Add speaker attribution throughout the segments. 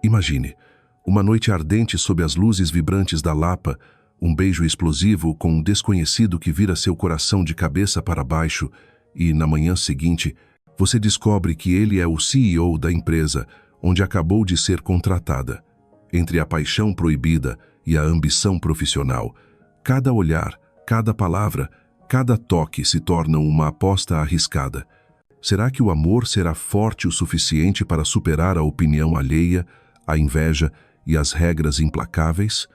Speaker 1: Imagine, uma noite ardente sob as luzes vibrantes da Lapa, um beijo explosivo com um desconhecido que vira seu coração de cabeça para baixo e, na manhã seguinte, você descobre que ele é o CEO da empresa onde acabou de ser contratada. Entre a paixão proibida e a ambição profissional, cada olhar, cada palavra, cada toque se tornam uma aposta arriscada. Será que o amor será forte o suficiente para superar a opinião alheia, a inveja e as regras implacáveis?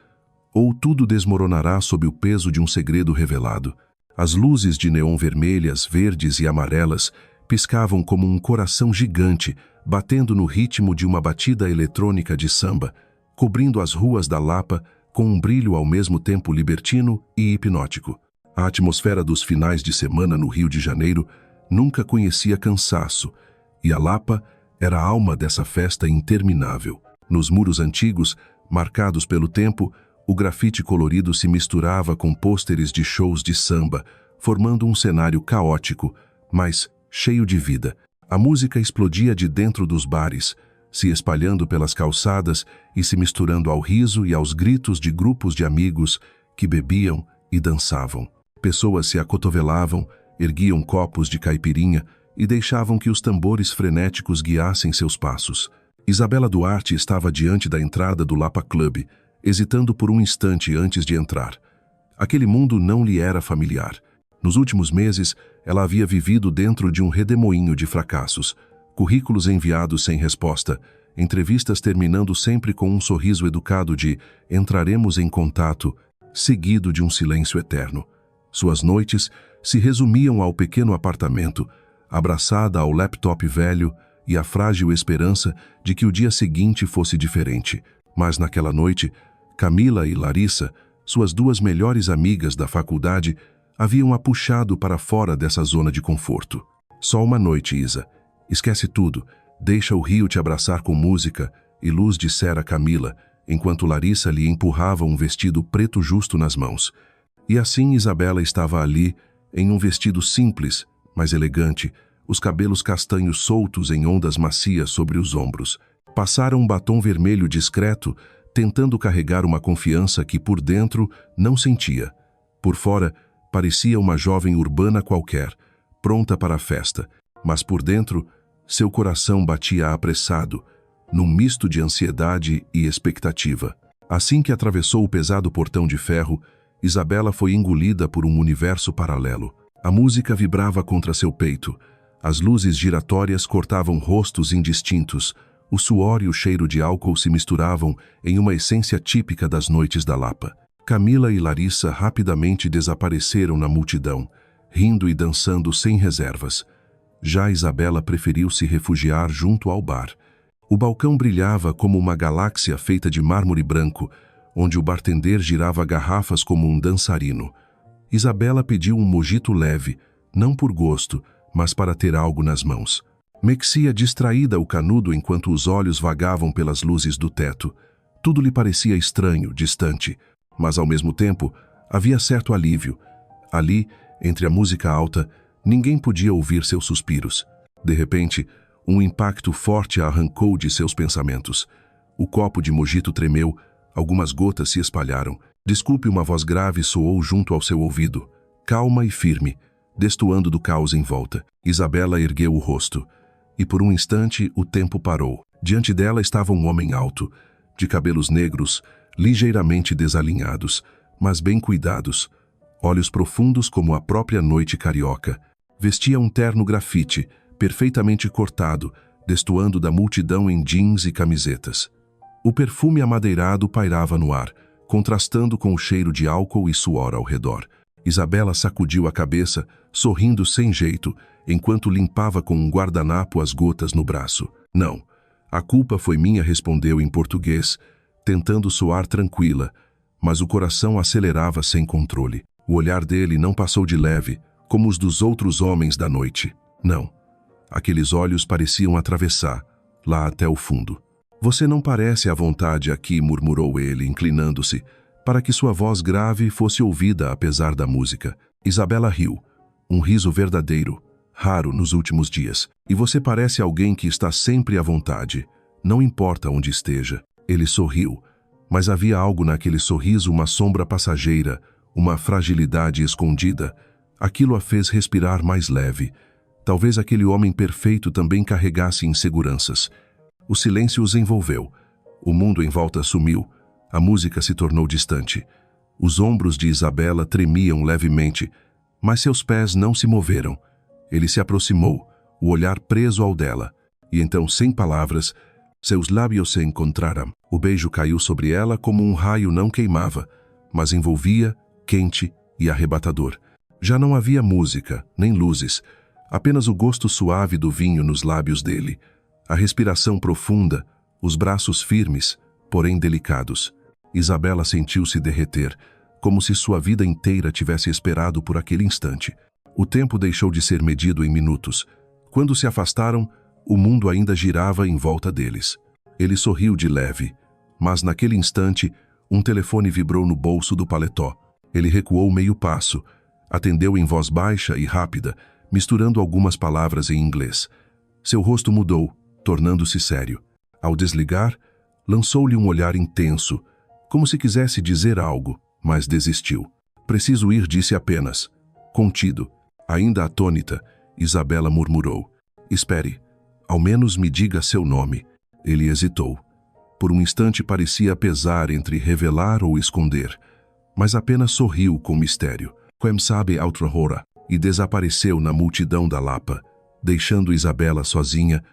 Speaker 1: Ou tudo desmoronará sob o peso de um segredo revelado? As luzes de neon vermelhas, verdes e amarelas piscavam como um coração gigante, batendo no ritmo de uma batida eletrônica de samba, cobrindo as ruas da Lapa com um brilho ao mesmo tempo libertino e hipnótico. A atmosfera dos finais de semana no Rio de Janeiro nunca conhecia cansaço, e a Lapa era a alma dessa festa interminável. Nos muros antigos, marcados pelo tempo, o grafite colorido se misturava com pôsteres de shows de samba, formando um cenário caótico, mas cheio de vida. A música explodia de dentro dos bares, se espalhando pelas calçadas e se misturando ao riso e aos gritos de grupos de amigos que bebiam e dançavam. Pessoas se acotovelavam, erguiam copos de caipirinha e deixavam que os tambores frenéticos guiassem seus passos. Isabela Duarte estava diante da entrada do Lapa Club, hesitando por um instante antes de entrar. Aquele mundo não lhe era familiar. Nos últimos meses, ela havia vivido dentro de um redemoinho de fracassos, currículos enviados sem resposta, entrevistas terminando sempre com um sorriso educado de "entraremos em contato", seguido de um silêncio eterno. Suas noites se resumiam ao pequeno apartamento, abraçada ao laptop velho e à frágil esperança de que o dia seguinte fosse diferente. Mas naquela noite, Camila e Larissa, suas duas melhores amigas da faculdade, haviam-a puxado para fora dessa zona de conforto. Só uma noite, Isa. Esquece tudo, deixa o rio te abraçar com música e luz, dissera Camila, enquanto Larissa lhe empurrava um vestido preto justo nas mãos. E assim Isabela estava ali, em um vestido simples, mas elegante, os cabelos castanhos soltos em ondas macias sobre os ombros. Passara um batom vermelho discreto, tentando carregar uma confiança que por dentro não sentia. Por fora, parecia uma jovem urbana qualquer, pronta para a festa, mas por dentro, seu coração batia apressado, num misto de ansiedade e expectativa. Assim que atravessou o pesado portão de ferro, Isabela foi engolida por um universo paralelo. A música vibrava contra seu peito, as luzes giratórias cortavam rostos indistintos, o suor e o cheiro de álcool se misturavam em uma essência típica das noites da Lapa. Camila e Larissa rapidamente desapareceram na multidão, rindo e dançando sem reservas. Já Isabela preferiu se refugiar junto ao bar. O balcão brilhava como uma galáxia feita de mármore branco, onde o bartender girava garrafas como um dançarino. Isabela pediu um mojito leve, não por gosto, mas para ter algo nas mãos. Mexia distraída o canudo enquanto os olhos vagavam pelas luzes do teto. Tudo lhe parecia estranho, distante, mas ao mesmo tempo havia certo alívio. Ali, entre a música alta, ninguém podia ouvir seus suspiros. De repente, um impacto forte a arrancou de seus pensamentos. O copo de mojito tremeu, algumas gotas se espalharam. Desculpe, uma voz grave soou junto ao seu ouvido, calma e firme, destoando do caos em volta. Isabela ergueu o rosto, e por um instante o tempo parou. Diante dela estava um homem alto, de cabelos negros, ligeiramente desalinhados, mas bem cuidados, olhos profundos como a própria noite carioca. Vestia um terno grafite, perfeitamente cortado, destoando da multidão em jeans e camisetas. O perfume amadeirado pairava no ar, contrastando com o cheiro de álcool e suor ao redor. Isabela sacudiu a cabeça, sorrindo sem jeito, enquanto limpava com um guardanapo as gotas no braço. Não, a culpa foi minha, respondeu em português, tentando soar tranquila, mas o coração acelerava sem controle. O olhar dele não passou de leve, como os dos outros homens da noite. Não, aqueles olhos pareciam atravessar, lá até o fundo. Você não parece à vontade aqui, murmurou ele, inclinando-se, para que sua voz grave fosse ouvida apesar da música. Isabela riu, um riso verdadeiro, raro nos últimos dias. E você parece alguém que está sempre à vontade. não importa onde esteja. Ele sorriu, mas havia algo naquele sorriso, uma sombra passageira, uma fragilidade escondida. Aquilo a fez respirar mais leve. Talvez aquele homem perfeito também carregasse inseguranças. O silêncio os envolveu. O mundo em volta sumiu. A música se tornou distante. Os ombros de Isabela tremiam levemente, mas seus pés não se moveram. Ele se aproximou, o olhar preso ao dela. E então, sem palavras, seus lábios se encontraram. O beijo caiu sobre ela como um raio, não queimava, mas envolvia, quente e arrebatador. Já não havia música, nem luzes, apenas o gosto suave do vinho nos lábios dele, a respiração profunda, os braços firmes, porém delicados. Isabela sentiu-se derreter, como se sua vida inteira tivesse esperado por aquele instante. O tempo deixou de ser medido em minutos. Quando se afastaram, o mundo ainda girava em volta deles. Ele sorriu de leve, mas naquele instante, um telefone vibrou no bolso do paletó. Ele recuou meio passo, atendeu em voz baixa e rápida, misturando algumas palavras em inglês. Seu rosto mudou, tornando-se sério. Ao desligar, lançou-lhe um olhar intenso, como se quisesse dizer algo, mas desistiu. Preciso ir, disse apenas. Contido, ainda atônita, Isabela murmurou. Espere, ao menos me diga seu nome. Ele hesitou. Por um instante parecia pesar entre revelar ou esconder, mas apenas sorriu com mistério. Quem sabe outra hora, e desapareceu na multidão da Lapa, deixando Isabela sozinha,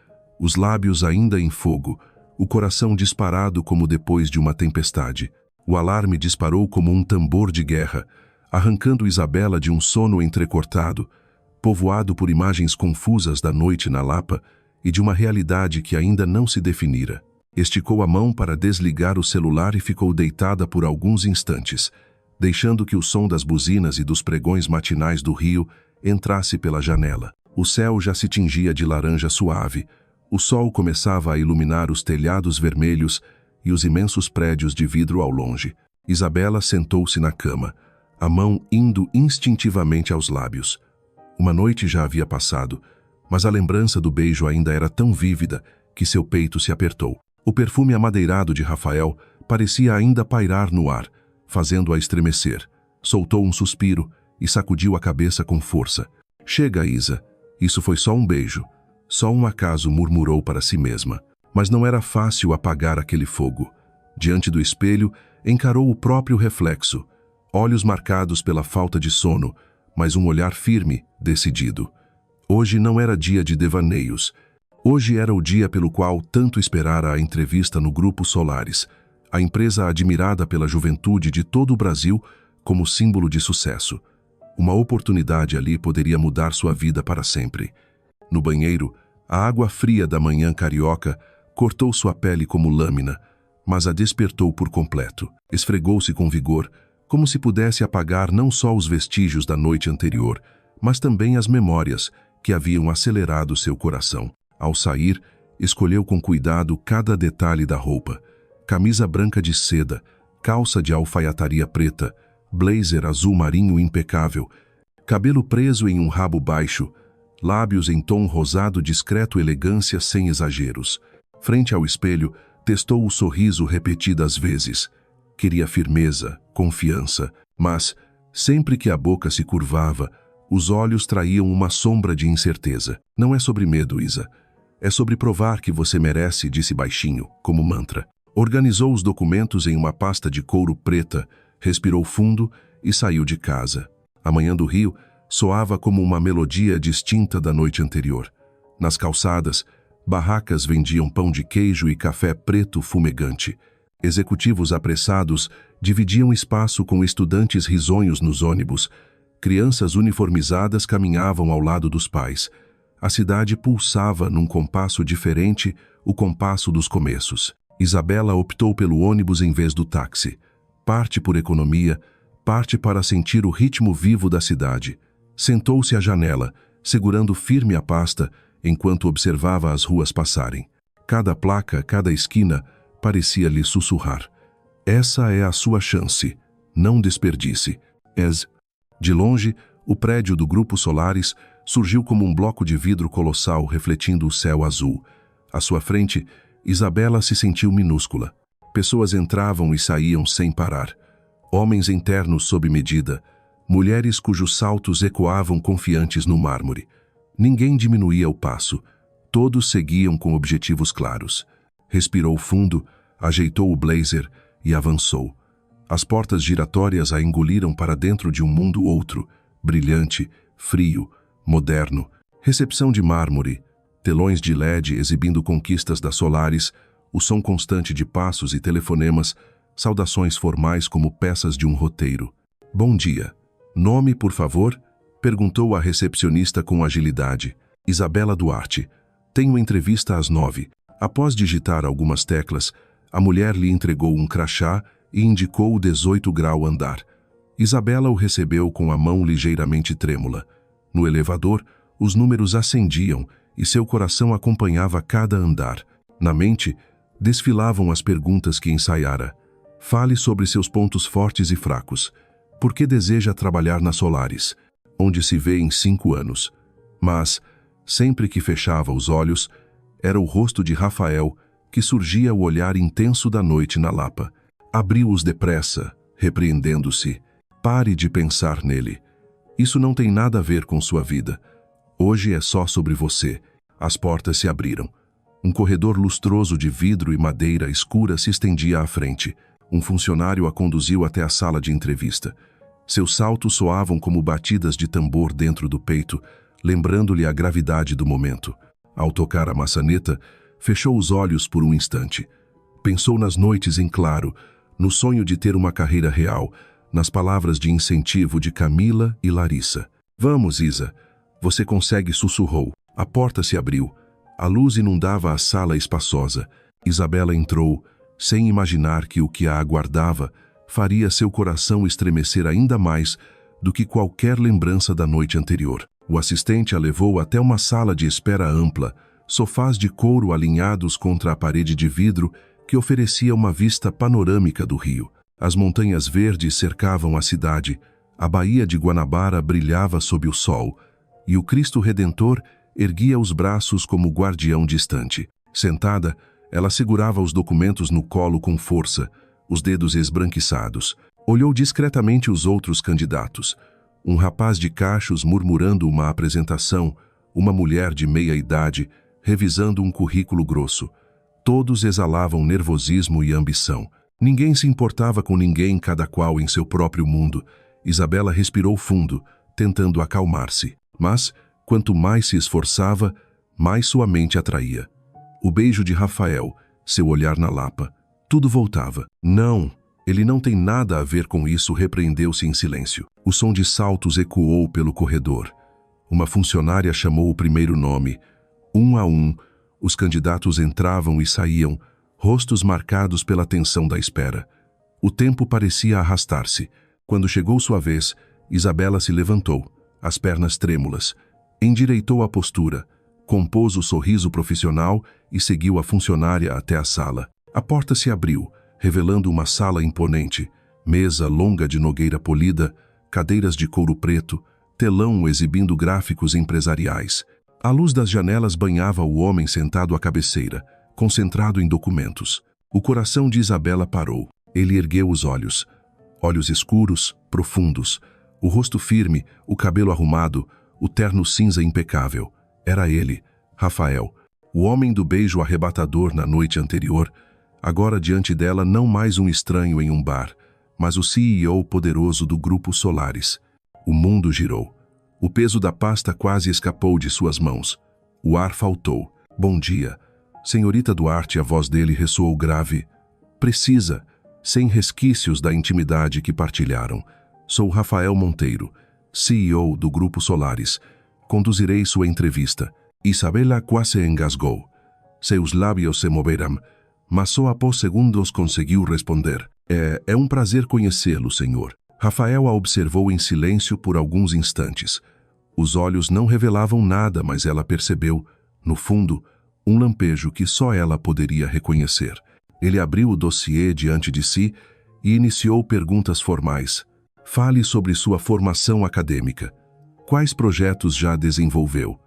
Speaker 1: os lábios ainda em fogo, o coração disparado como depois de uma tempestade. O alarme disparou como um tambor de guerra, arrancando Isabela de um sono entrecortado, povoado por imagens confusas da noite na Lapa e de uma realidade que ainda não se definira. Esticou a mão para desligar o celular e ficou deitada por alguns instantes, deixando que o som das buzinas e dos pregões matinais do rio entrasse pela janela. O céu já se tingia de laranja suave, o sol começava a iluminar os telhados vermelhos e os imensos prédios de vidro ao longe. Isabela sentou-se na cama, a mão indo instintivamente aos lábios. Uma noite já havia passado, mas a lembrança do beijo ainda era tão vívida que seu peito se apertou. O perfume amadeirado de Rafael parecia ainda pairar no ar, fazendo-a estremecer. Soltou um suspiro e sacudiu a cabeça com força. Chega, Isa. Isso foi só um beijo. Só um acaso, murmurou para si mesma. Mas não era fácil apagar aquele fogo. Diante do espelho, encarou o próprio reflexo. Olhos marcados pela falta de sono, mas um olhar firme, decidido. Hoje não era dia de devaneios. Hoje era o dia pelo qual tanto esperara a entrevista no Grupo Solaris, a empresa admirada pela juventude de todo o Brasil como símbolo de sucesso. Uma oportunidade ali poderia mudar sua vida para sempre. No banheiro, a água fria da manhã carioca cortou sua pele como lâmina, mas a despertou por completo. Esfregou-se com vigor, como se pudesse apagar não só os vestígios da noite anterior, mas também as memórias que haviam acelerado seu coração. Ao sair, escolheu com cuidado cada detalhe da roupa. Camisa branca de seda, calça de alfaiataria preta, blazer azul marinho impecável, cabelo preso em um rabo baixo, lábios em tom rosado, discreto, elegância sem exageros. Frente ao espelho, testou o sorriso repetidas vezes. Queria firmeza, confiança, mas, sempre que a boca se curvava, os olhos traíam uma sombra de incerteza. Não é sobre medo, Isa. É sobre provar que você merece, disse baixinho, como mantra. Organizou os documentos em uma pasta de couro preta, respirou fundo e saiu de casa. A manhã do Rio soava como uma melodia distinta da noite anterior. Nas calçadas, barracas vendiam pão de queijo e café preto fumegante. Executivos apressados dividiam espaço com estudantes risonhos nos ônibus. Crianças uniformizadas caminhavam ao lado dos pais. A cidade pulsava num compasso diferente, o compasso dos começos. Isabela optou pelo ônibus em vez do táxi. Parte por economia, parte para sentir o ritmo vivo da cidade. Sentou-se à janela, segurando firme a pasta, enquanto observava as ruas passarem. Cada placa, cada esquina, parecia-lhe sussurrar. Essa é a sua chance. Não desperdice. De longe, o prédio do Grupo Solaris surgiu como um bloco de vidro colossal refletindo o céu azul. À sua frente, Isabela se sentiu minúscula. Pessoas entravam e saíam sem parar. Homens em ternos sob medida, mulheres cujos saltos ecoavam confiantes no mármore. Ninguém diminuía o passo. Todos seguiam com objetivos claros. Respirou fundo, ajeitou o blazer e avançou. As portas giratórias a engoliram para dentro de um mundo outro, brilhante, frio, moderno. Recepção de mármore, telões de LED exibindo conquistas da Solaris, o som constante de passos e telefonemas, saudações formais como peças de um roteiro. Bom dia. Nome, por favor? Perguntou a recepcionista com agilidade. Isabela Duarte. Tenho entrevista às 9. Após digitar algumas teclas, a mulher lhe entregou um crachá e indicou o 18 grau andar. Isabela o recebeu com a mão ligeiramente trêmula. No elevador, os números ascendiam e seu coração acompanhava cada andar. Na mente, desfilavam as perguntas que ensaiara. Fale sobre seus pontos fortes e fracos. Por que deseja trabalhar na Solaris, onde se vê em 5 anos? Mas, sempre que fechava os olhos, era o rosto de Rafael que surgia o olhar intenso da noite na Lapa. Abriu-os depressa, repreendendo-se. Pare de pensar nele. Isso não tem nada a ver com sua vida. Hoje é só sobre você. As portas se abriram. Um corredor lustroso de vidro e madeira escura se estendia à frente. Um funcionário a conduziu até a sala de entrevista. Seus saltos soavam como batidas de tambor dentro do peito, lembrando-lhe a gravidade do momento. Ao tocar a maçaneta, fechou os olhos por um instante. Pensou nas noites em claro, no sonho de ter uma carreira real, nas palavras de incentivo de Camila e Larissa. Vamos, Isa. Você consegue, sussurrou. A porta se abriu. A luz inundava a sala espaçosa. Isabela entrou, sem imaginar que o que a aguardava faria seu coração estremecer ainda mais do que qualquer lembrança da noite anterior. O assistente a levou até uma sala de espera ampla, sofás de couro alinhados contra a parede de vidro que oferecia uma vista panorâmica do rio. As montanhas verdes cercavam a cidade, a Baía de Guanabara brilhava sob o sol, e o Cristo Redentor erguia os braços como guardião distante. Sentada, ela segurava os documentos no colo com força, os dedos esbranquiçados. Olhou discretamente os outros candidatos. Um rapaz de cachos murmurando uma apresentação, uma mulher de meia idade revisando um currículo grosso. Todos exalavam nervosismo e ambição. Ninguém se importava com ninguém, cada qual em seu próprio mundo. Isabela respirou fundo, tentando acalmar-se. Mas, quanto mais se esforçava, mais sua mente atraía. O beijo de Rafael, seu olhar na Lapa, tudo voltava. Não, ele não tem nada a ver com isso, repreendeu-se em silêncio. O som de saltos ecoou pelo corredor. Uma funcionária chamou o primeiro nome. Um a um, os candidatos entravam e saíam, rostos marcados pela tensão da espera. O tempo parecia arrastar-se. Quando chegou sua vez, Isabela se levantou, as pernas trêmulas, endireitou a postura, compôs o sorriso profissional e seguiu a funcionária até a sala. A porta se abriu, revelando uma sala imponente, mesa longa de nogueira polida, cadeiras de couro preto, telão exibindo gráficos empresariais. A luz das janelas banhava o homem sentado à cabeceira, concentrado em documentos. O coração de Isabela parou. Ele ergueu os olhos. Olhos escuros, profundos, o rosto firme, o cabelo arrumado, o terno cinza impecável. Era ele, Rafael, o homem do beijo arrebatador na noite anterior, agora diante dela não mais um estranho em um bar, mas o CEO poderoso do Grupo Solaris. O mundo girou. O peso da pasta quase escapou de suas mãos. O ar faltou. Bom dia. Senhorita Duarte, a voz dele ressoou grave. Precisa, sem resquícios da intimidade que partilharam. Sou Rafael Monteiro, CEO do Grupo Solaris. Conduzirei sua entrevista. Isabela quase engasgou. Seus lábios se moveram, mas só após segundos conseguiu responder. É um prazer conhecê-lo, senhor. Rafael a observou em silêncio por alguns instantes. Os olhos não revelavam nada, mas ela percebeu, no fundo, um lampejo que só ela poderia reconhecer. Ele abriu o dossiê diante de si e iniciou perguntas formais. Fale sobre sua formação acadêmica. Quais projetos já desenvolveu?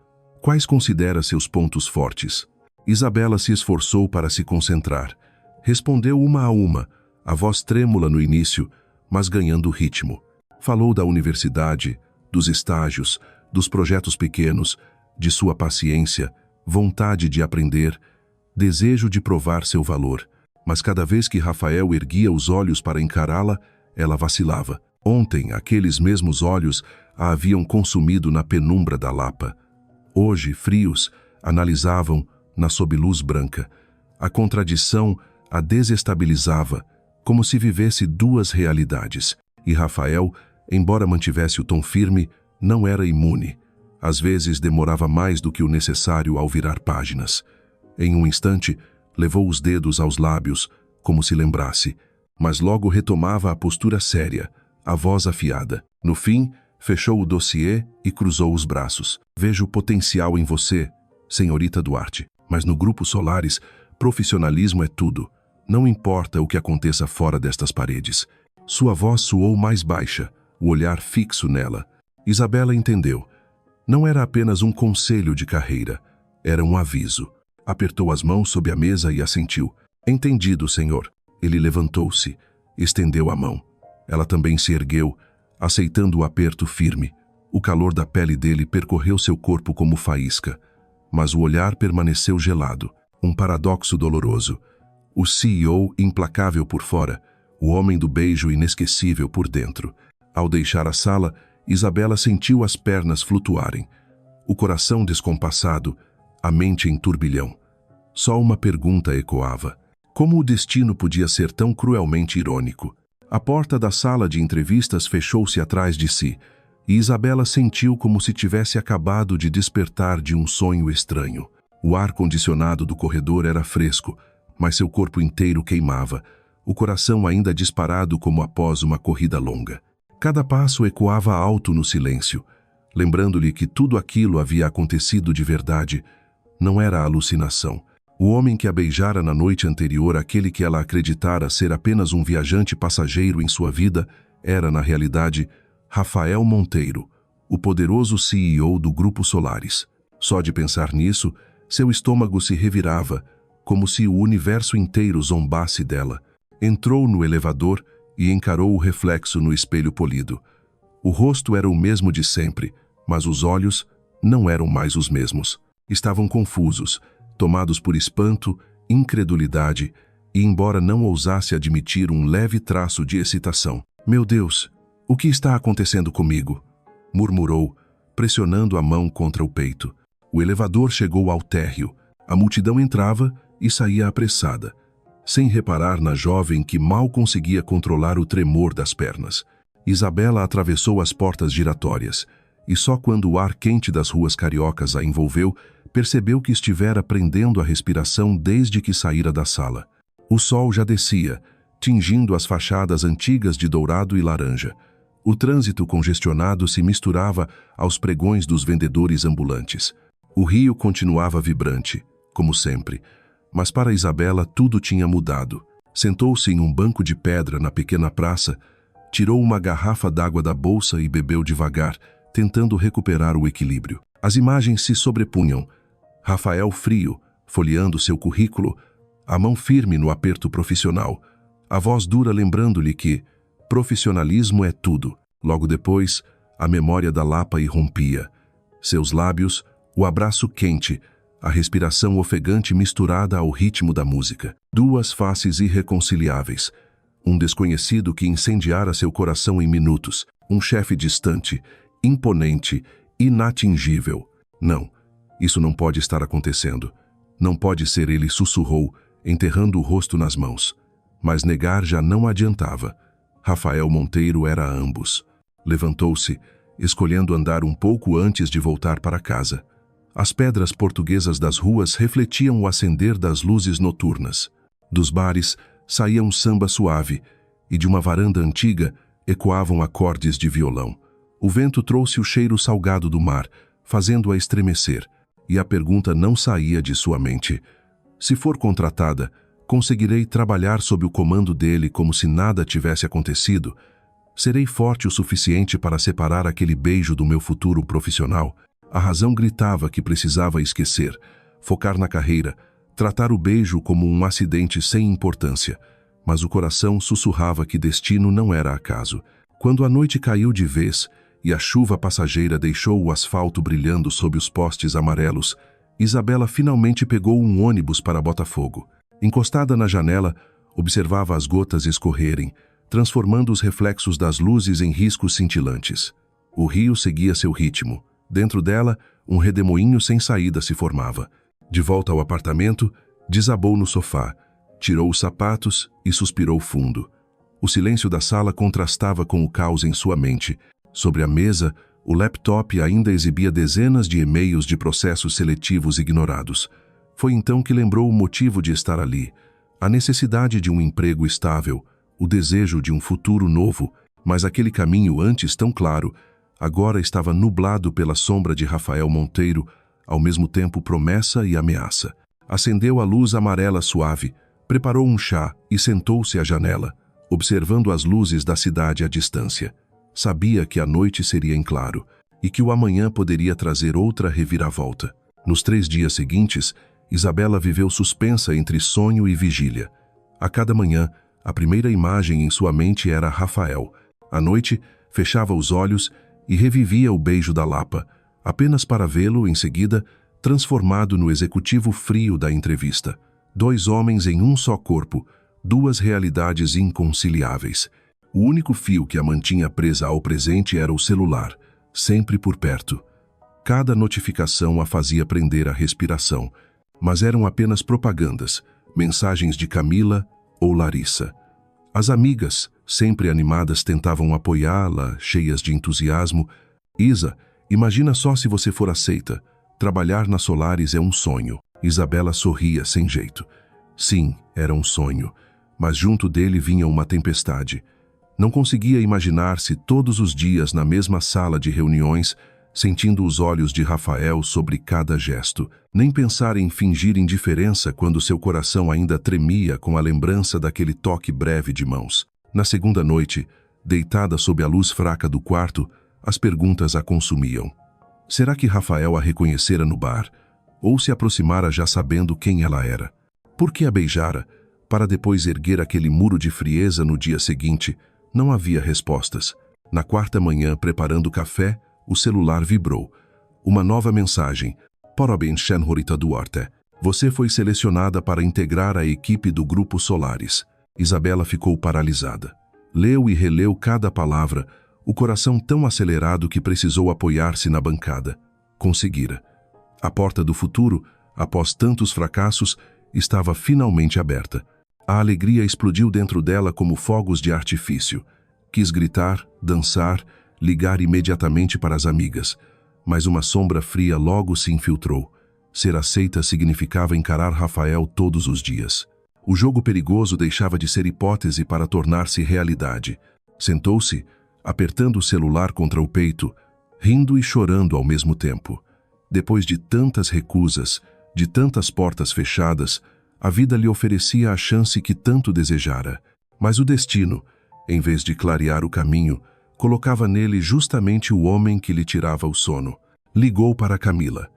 Speaker 1: Quais considera seus pontos fortes? Isabela se esforçou para se concentrar. Respondeu uma a uma, a voz trêmula no início, mas ganhando ritmo. Falou da universidade, dos estágios, dos projetos pequenos, de sua paciência, vontade de aprender, desejo de provar seu valor. Mas cada vez que Rafael erguia os olhos para encará-la, ela vacilava. Ontem, aqueles mesmos olhos a haviam consumido na penumbra da Lapa. Hoje, frios, analisavam na sob luz branca. A contradição a desestabilizava, como se vivesse duas realidades. E Rafael, embora mantivesse o tom firme, não era imune. Às vezes demorava mais do que o necessário ao virar páginas. Em um instante, levou os dedos aos lábios, como se lembrasse, mas logo retomava a postura séria, a voz afiada. No fim, fechou o dossiê e cruzou os braços. Vejo potencial em você, senhorita Duarte, mas no Grupo Solaris, profissionalismo é tudo. Não importa o que aconteça fora destas paredes. Sua voz soou mais baixa, o olhar fixo nela. Isabela entendeu. Não era apenas um conselho de carreira, era um aviso. Apertou as mãos sob a mesa e assentiu. Entendido, senhor. Ele levantou-se, estendeu a mão. Ela também se ergueu, aceitando o aperto firme. O calor da pele dele percorreu seu corpo como faísca, mas o olhar permaneceu gelado, um paradoxo doloroso. O CEO implacável por fora, o homem do beijo inesquecível por dentro. Ao deixar a sala, Isabela sentiu as pernas flutuarem, o coração descompassado, a mente em turbilhão. Só uma pergunta ecoava. Como o destino podia ser tão cruelmente irônico? A porta da sala de entrevistas fechou-se atrás de si, e Isabela sentiu como se tivesse acabado de despertar de um sonho estranho. O ar-condicionado do corredor era fresco, mas seu corpo inteiro queimava, o coração ainda disparado como após uma corrida longa. Cada passo ecoava alto no silêncio, lembrando-lhe que tudo aquilo havia acontecido de verdade, não era alucinação. O homem que a beijara na noite anterior, aquele que ela acreditara ser apenas um viajante passageiro em sua vida, era, na realidade, Rafael Monteiro, o poderoso CEO do Grupo Solaris. Só de pensar nisso, seu estômago se revirava, como se o universo inteiro zombasse dela. Entrou no elevador e encarou o reflexo no espelho polido. O rosto era o mesmo de sempre, mas os olhos não eram mais os mesmos. Estavam confusos, tomados por espanto, incredulidade e, embora não ousasse admitir, um leve traço de excitação. "Meu Deus, o que está acontecendo comigo?" murmurou, pressionando a mão contra o peito. O elevador chegou ao térreo. A multidão entrava e saía apressada, sem reparar na jovem que mal conseguia controlar o tremor das pernas. Isabela atravessou as portas giratórias, e só quando o ar quente das ruas cariocas a envolveu, percebeu que estivera prendendo a respiração desde que saíra da sala. O sol já descia, tingindo as fachadas antigas de dourado e laranja. O trânsito congestionado se misturava aos pregões dos vendedores ambulantes. O rio continuava vibrante, como sempre, mas para Isabela tudo tinha mudado. Sentou-se em um banco de pedra na pequena praça, tirou uma garrafa d'água da bolsa e bebeu devagar, tentando recuperar o equilíbrio. As imagens se sobrepunham. Rafael frio, folheando seu currículo, a mão firme no aperto profissional, a voz dura lembrando-lhe que profissionalismo é tudo. Logo depois, a memória da Lapa irrompia. Seus lábios, o abraço quente, a respiração ofegante misturada ao ritmo da música. Duas faces irreconciliáveis. Um desconhecido que incendiara seu coração em minutos. Um chefe distante, imponente, inatingível. Não, isso não pode estar acontecendo. Não pode ser, ele sussurrou, enterrando o rosto nas mãos. Mas negar já não adiantava. Rafael Monteiro era ambos. Levantou-se, escolhendo andar um pouco antes de voltar para casa. As pedras portuguesas das ruas refletiam o acender das luzes noturnas. Dos bares saía um samba suave, e de uma varanda antiga ecoavam acordes de violão. O vento trouxe o cheiro salgado do mar, fazendo-a estremecer, e a pergunta não saía de sua mente. Se for contratada, conseguirei trabalhar sob o comando dele como se nada tivesse acontecido? Serei forte o suficiente para separar aquele beijo do meu futuro profissional? A razão gritava que precisava esquecer, focar na carreira, tratar o beijo como um acidente sem importância, mas o coração sussurrava que destino não era acaso. Quando a noite caiu de vez e a chuva passageira deixou o asfalto brilhando sob os postes amarelos, Isabela finalmente pegou um ônibus para Botafogo. Encostada na janela, observava as gotas escorrerem, transformando os reflexos das luzes em riscos cintilantes. O rio seguia seu ritmo. Dentro dela, um redemoinho sem saída se formava. De volta ao apartamento, desabou no sofá, tirou os sapatos e suspirou fundo. O silêncio da sala contrastava com o caos em sua mente. Sobre a mesa, o laptop ainda exibia dezenas de e-mails de processos seletivos ignorados. Foi então que lembrou o motivo de estar ali: a necessidade de um emprego estável, o desejo de um futuro novo, mas aquele caminho antes tão claro, agora estava nublado pela sombra de Rafael Monteiro, ao mesmo tempo promessa e ameaça. Acendeu a luz amarela suave, preparou um chá e sentou-se à janela, observando as luzes da cidade à distância. Sabia que a noite seria em claro e que o amanhã poderia trazer outra reviravolta. Nos 3 dias seguintes, Isabela viveu suspensa entre sonho e vigília. A cada manhã, a primeira imagem em sua mente era Rafael. À noite, fechava os olhos e revivia o beijo da Lapa, apenas para vê-lo, em seguida, transformado no executivo frio da entrevista. 2 homens em um só corpo, 2 realidades inconciliáveis. O único fio que a mantinha presa ao presente era o celular, sempre por perto. Cada notificação a fazia prender a respiração, mas eram apenas propagandas, mensagens de Camila ou Larissa. As amigas, sempre animadas, tentavam apoiá-la, cheias de entusiasmo. Isa, imagina só se você for aceita. Trabalhar na Solaris é um sonho. Isabela sorria sem jeito. Sim, era um sonho, mas junto dele vinha uma tempestade. Não conseguia imaginar-se todos os dias na mesma sala de reuniões, sentindo os olhos de Rafael sobre cada gesto, nem pensar em fingir indiferença quando seu coração ainda tremia com a lembrança daquele toque breve de mãos. Na segunda noite, deitada sob a luz fraca do quarto, as perguntas a consumiam. Será que Rafael a reconhecera no bar, ou se aproximara já sabendo quem ela era? Por que a beijara, para depois erguer aquele muro de frieza no dia seguinte? Não havia respostas. Na quarta manhã, preparando café, o celular vibrou. Uma nova mensagem. Parabéns, Shenhorita Duarte. Você foi selecionada para integrar a equipe do Grupo Solaris. Isabela ficou paralisada. Leu e releu cada palavra, o coração tão acelerado que precisou apoiar-se na bancada. Conseguira. A porta do futuro, após tantos fracassos, estava finalmente aberta. A alegria explodiu dentro dela como fogos de artifício. Quis gritar, dançar, ligar imediatamente para as amigas, mas uma sombra fria logo se infiltrou. Ser aceita significava encarar Rafael todos os dias. O jogo perigoso deixava de ser hipótese para tornar-se realidade. Sentou-se, apertando o celular contra o peito, rindo e chorando ao mesmo tempo. Depois de tantas recusas, de tantas portas fechadas, a vida lhe oferecia a chance que tanto desejara. Mas o destino, em vez de clarear o caminho, colocava nele justamente o homem que lhe tirava o sono. Ligou para Camila.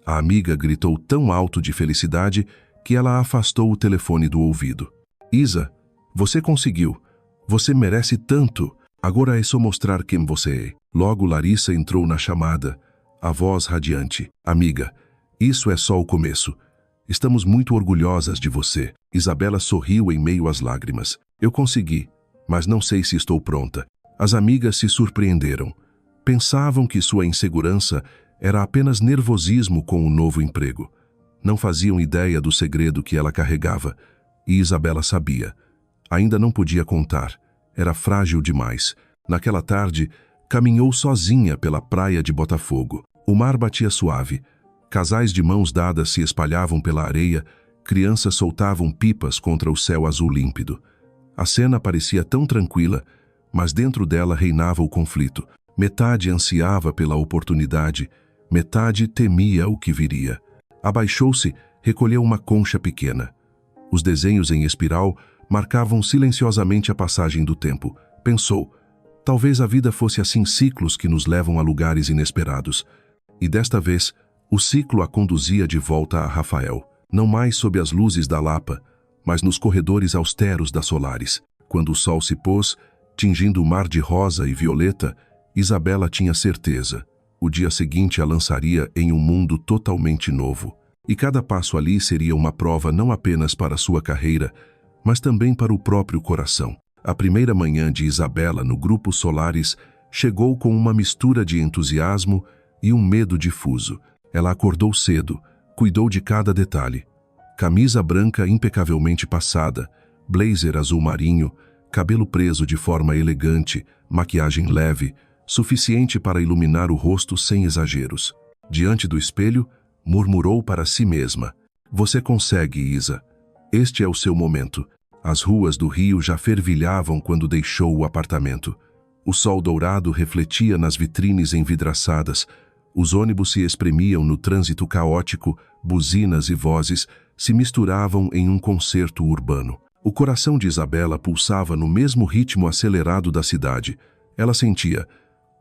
Speaker 1: A amiga gritou tão alto de felicidade que ela afastou o telefone do ouvido. Isa, você conseguiu. Você merece tanto. Agora é só mostrar quem você é. Logo Larissa entrou na chamada, a voz radiante. Amiga, isso é só o começo. Estamos muito orgulhosas de você. Isabela sorriu em meio às lágrimas. Eu consegui, mas não sei se estou pronta. As amigas se surpreenderam. Pensavam que sua insegurança era apenas nervosismo com o novo emprego. Não faziam ideia do segredo que ela carregava. E Isabela sabia. Ainda não podia contar. Era frágil demais. Naquela tarde, caminhou sozinha pela praia de Botafogo. O mar batia suave. Casais de mãos dadas se espalhavam pela areia, crianças soltavam pipas contra o céu azul límpido. A cena parecia tão tranquila, mas dentro dela reinava o conflito. Metade ansiava pela oportunidade, metade temia o que viria. Abaixou-se, recolheu uma concha pequena. Os desenhos em espiral marcavam silenciosamente a passagem do tempo. Pensou, talvez a vida fosse assim, ciclos que nos levam a lugares inesperados. E desta vez, o ciclo a conduzia de volta a Rafael. não mais sob as luzes da Lapa, mas nos corredores austeros da Solaris. Quando o sol se pôs, tingindo o mar de rosa e violeta, Isabela tinha certeza. O dia seguinte a lançaria em um mundo totalmente novo. E cada passo ali seria uma prova não apenas para sua carreira, mas também para o próprio coração. A primeira manhã de Isabela no Grupo Solaris chegou com uma mistura de entusiasmo e um medo difuso. Ela acordou cedo, cuidou de cada detalhe. Camisa branca impecavelmente passada, blazer azul marinho, cabelo preso de forma elegante, maquiagem leve, suficiente para iluminar o rosto sem exageros. Diante do espelho, murmurou para si mesma: "Você consegue, Isa. Este é o seu momento." As ruas do Rio já fervilhavam quando deixou o apartamento. O sol dourado refletia nas vitrines envidraçadas. Os ônibus se espremiam no trânsito caótico, buzinas e vozes se misturavam em um concerto urbano. O coração de Isabela pulsava no mesmo ritmo acelerado da cidade. Ela sentia: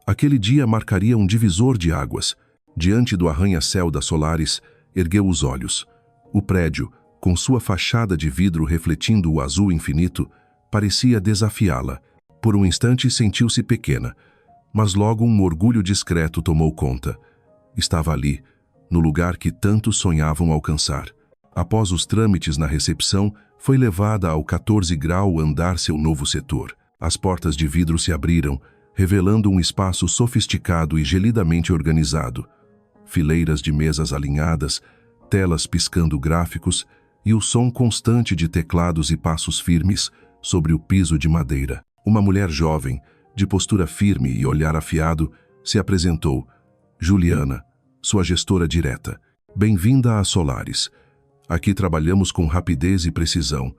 Speaker 1: aquele dia marcaria um divisor de águas. Diante do arranha-céu da Solaris, ergueu os olhos. O prédio, com sua fachada de vidro refletindo o azul infinito, parecia desafiá-la. Por um instante sentiu-se pequena, mas logo um orgulho discreto tomou conta. Estava ali, no lugar que tantos sonhavam alcançar. Após os trâmites na recepção, foi levada ao 14 grau andar seu novo setor. As portas de vidro se abriram, revelando um espaço sofisticado e gelidamente organizado. Fileiras de mesas alinhadas, telas piscando gráficos e o som constante de teclados e passos firmes sobre o piso de madeira. Uma mulher jovem, de postura firme e olhar afiado, se apresentou. Juliana, sua gestora direta. Bem-vinda à Solaris. Aqui trabalhamos com rapidez e precisão.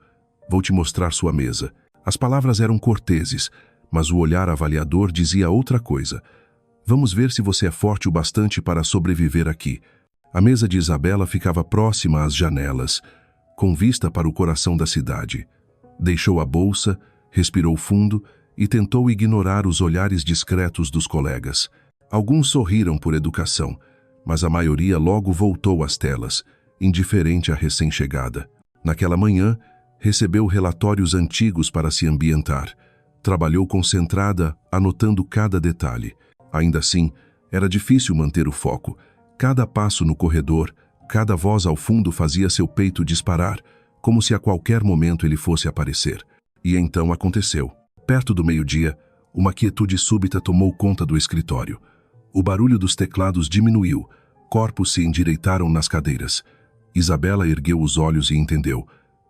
Speaker 1: Vou te mostrar sua mesa. As palavras eram corteses, mas o olhar avaliador dizia outra coisa. Vamos ver se você é forte o bastante para sobreviver aqui. A mesa de Isabela ficava próxima às janelas, com vista para o coração da cidade. Deixou a bolsa, respirou fundo e tentou ignorar os olhares discretos dos colegas. Alguns sorriram por educação, mas a maioria logo voltou às telas, indiferente à recém-chegada. Naquela manhã, recebeu relatórios antigos para se ambientar. Trabalhou concentrada, anotando cada detalhe. Ainda assim, era difícil manter o foco. Cada passo no corredor, cada voz ao fundo fazia seu peito disparar, como se a qualquer momento ele fosse aparecer. E então aconteceu. Perto do meio-dia, uma quietude súbita tomou conta do escritório. O barulho dos teclados diminuiu, corpos se endireitaram nas cadeiras. Isabela ergueu os olhos e entendeu.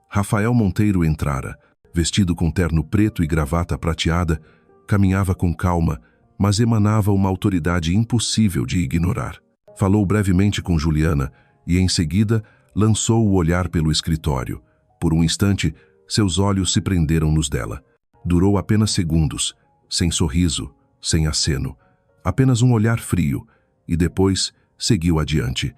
Speaker 1: Rafael Monteiro entrara, vestido com terno preto e gravata prateada, caminhava com calma, mas emanava uma autoridade impossível de ignorar. Falou brevemente com Juliana e, em seguida, lançou o olhar pelo escritório. Por um instante, seus olhos se prenderam nos dela. Durou apenas segundos, sem sorriso, sem aceno. Apenas um olhar frio, e depois seguiu adiante.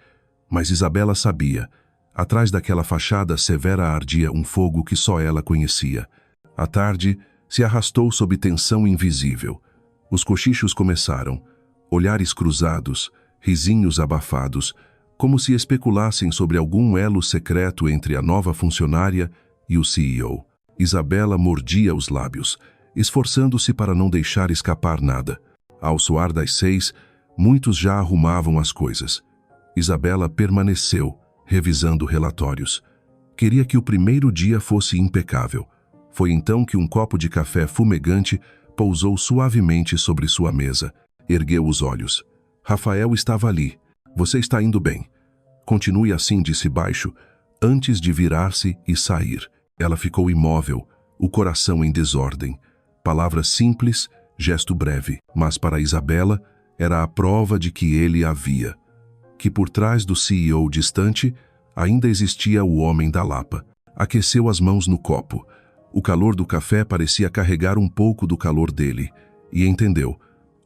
Speaker 1: Mas Isabela sabia. Atrás daquela fachada severa ardia um fogo que só ela conhecia. A tarde se arrastou sob tensão invisível. Os cochichos começaram, olhares cruzados, risinhos abafados, como se especulassem sobre algum elo secreto entre a nova funcionária e o CEO. Isabela mordia os lábios, esforçando-se para não deixar escapar nada. Ao soar das 6, muitos já arrumavam as coisas. Isabela permaneceu, revisando relatórios. Queria que o primeiro dia fosse impecável. Foi então que um copo de café fumegante pousou suavemente sobre sua mesa. Ergueu os olhos. Rafael estava ali. Você está indo bem. Continue assim, disse baixo, antes de virar-se e sair. Ela ficou imóvel, o coração em desordem. Palavras simples, gesto breve, mas para Isabela era a prova de que ele havia. Que por trás do CEO distante ainda existia o homem da Lapa. Aqueceu as mãos no copo. O calor do café parecia carregar um pouco do calor dele, e entendeu.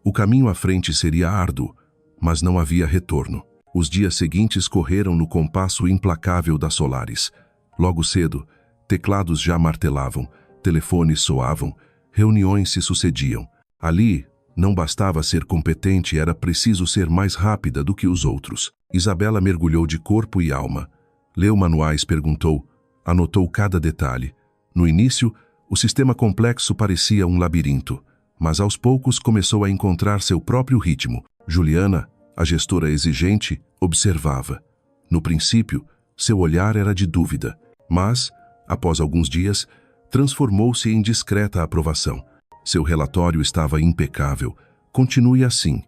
Speaker 1: O caminho à frente seria árduo, mas não havia retorno. Os dias seguintes correram no compasso implacável da Solaris. Logo cedo, teclados já martelavam, telefones soavam, reuniões se sucediam. Ali, não bastava ser competente, era preciso ser mais rápida do que os outros. Isabela mergulhou de corpo e alma. Leu manuais, perguntou, anotou cada detalhe. No início, o sistema complexo parecia um labirinto, mas aos poucos começou a encontrar seu próprio ritmo. Juliana, a gestora exigente, observava. No princípio, seu olhar era de dúvida, mas, após alguns dias, transformou-se em discreta aprovação. Seu relatório estava impecável. Continue assim,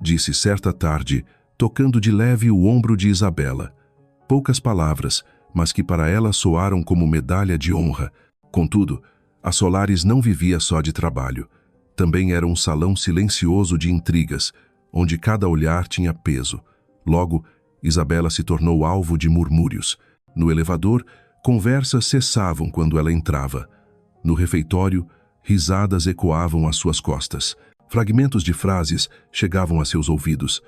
Speaker 1: disse certa tarde, tocando de leve o ombro de Isabela. Poucas palavras, mas que para ela soaram como medalha de honra. Contudo, a Solaris não vivia só de trabalho. Também era um salão silencioso de intrigas, onde cada olhar tinha peso. Logo, Isabela se tornou alvo de murmúrios. No elevador, conversas cessavam quando ela entrava. No refeitório, risadas ecoavam às suas costas. Fragmentos de frases chegavam a seus ouvidos.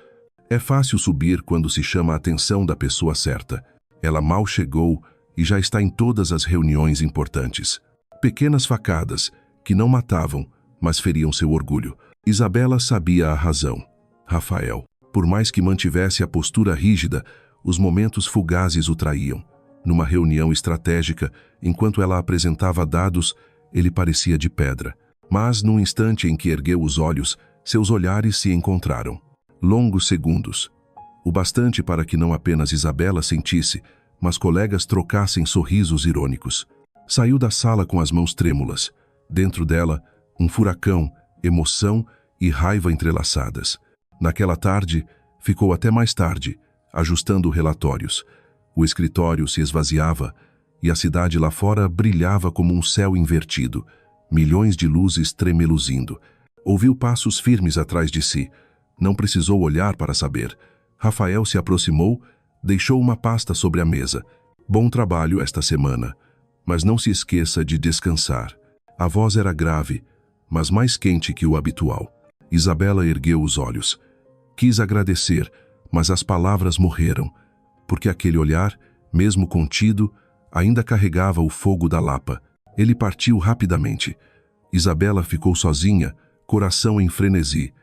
Speaker 1: É fácil subir quando se chama a atenção da pessoa certa. Ela mal chegou e já está em todas as reuniões importantes. Pequenas facadas, que não matavam, mas feriam seu orgulho. Isabela sabia a razão. Rafael, por mais que mantivesse a postura rígida, os momentos fugazes o traíam. Numa reunião estratégica, enquanto ela apresentava dados, ele parecia de pedra. Mas, num instante em que ergueu os olhos, seus olhares se encontraram. Longos segundos. O bastante para que não apenas Isabela sentisse, mas colegas trocassem sorrisos irônicos. Saiu da sala com as mãos trêmulas. Dentro dela, um furacão, emoção e raiva entrelaçadas. Naquela tarde, ficou até mais tarde, ajustando relatórios. O escritório se esvaziava e a cidade lá fora brilhava como um céu invertido, milhões de luzes tremeluzindo. Ouviu passos firmes atrás de si. Não precisou olhar para saber. Rafael se aproximou, deixou uma pasta sobre a mesa. Bom trabalho esta semana, mas não se esqueça de descansar. A voz era grave, mas mais quente que o habitual. Isabela ergueu os olhos. Quis agradecer, mas as palavras morreram, porque aquele olhar, mesmo contido, ainda carregava o fogo da Lapa. Ele partiu rapidamente. Isabela ficou sozinha, coração em frenesi.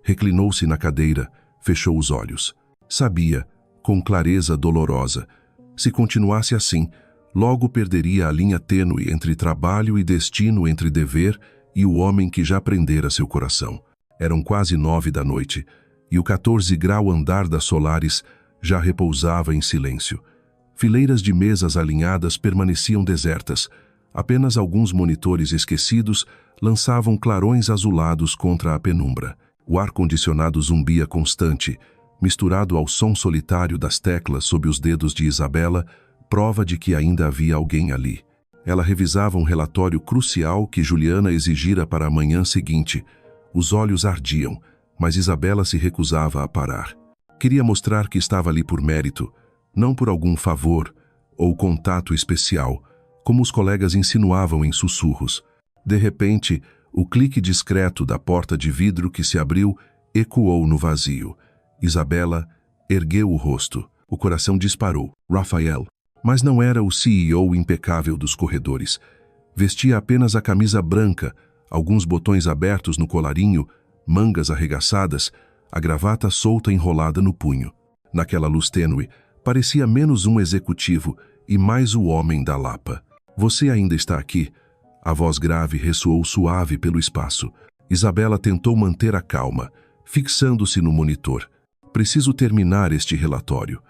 Speaker 1: Reclinou-se na cadeira, fechou os olhos. Sabia, com clareza dolorosa, se continuasse assim, logo perderia a linha tênue entre trabalho e destino, entre dever e o homem que já prendera seu coração. Eram quase 9 da noite, e o 14-grau andar da Solaris já repousava em silêncio. Fileiras de mesas alinhadas permaneciam desertas. Apenas alguns monitores esquecidos lançavam clarões azulados contra a penumbra. O ar-condicionado zumbia constante, misturado ao som solitário das teclas sob os dedos de Isabela, prova de que ainda havia alguém ali. Ela revisava um relatório crucial que Juliana exigira para a manhã seguinte. Os olhos ardiam, mas Isabela se recusava a parar. Queria mostrar que estava ali por mérito, não por algum favor ou contato especial, como os colegas insinuavam em sussurros. De repente, o clique discreto da porta de vidro que se abriu ecoou no vazio. Isabela ergueu o rosto. O coração disparou. Rafael. Mas não era o CEO impecável dos corredores. Vestia apenas a camisa branca, alguns botões abertos no colarinho, mangas arregaçadas, a gravata solta enrolada no punho. Naquela luz tênue, parecia menos um executivo e mais o homem da Lapa. Você ainda está aqui? A voz grave ressoou suave pelo espaço. Isabela tentou manter a calma, fixando-se no monitor. Preciso terminar este relatório.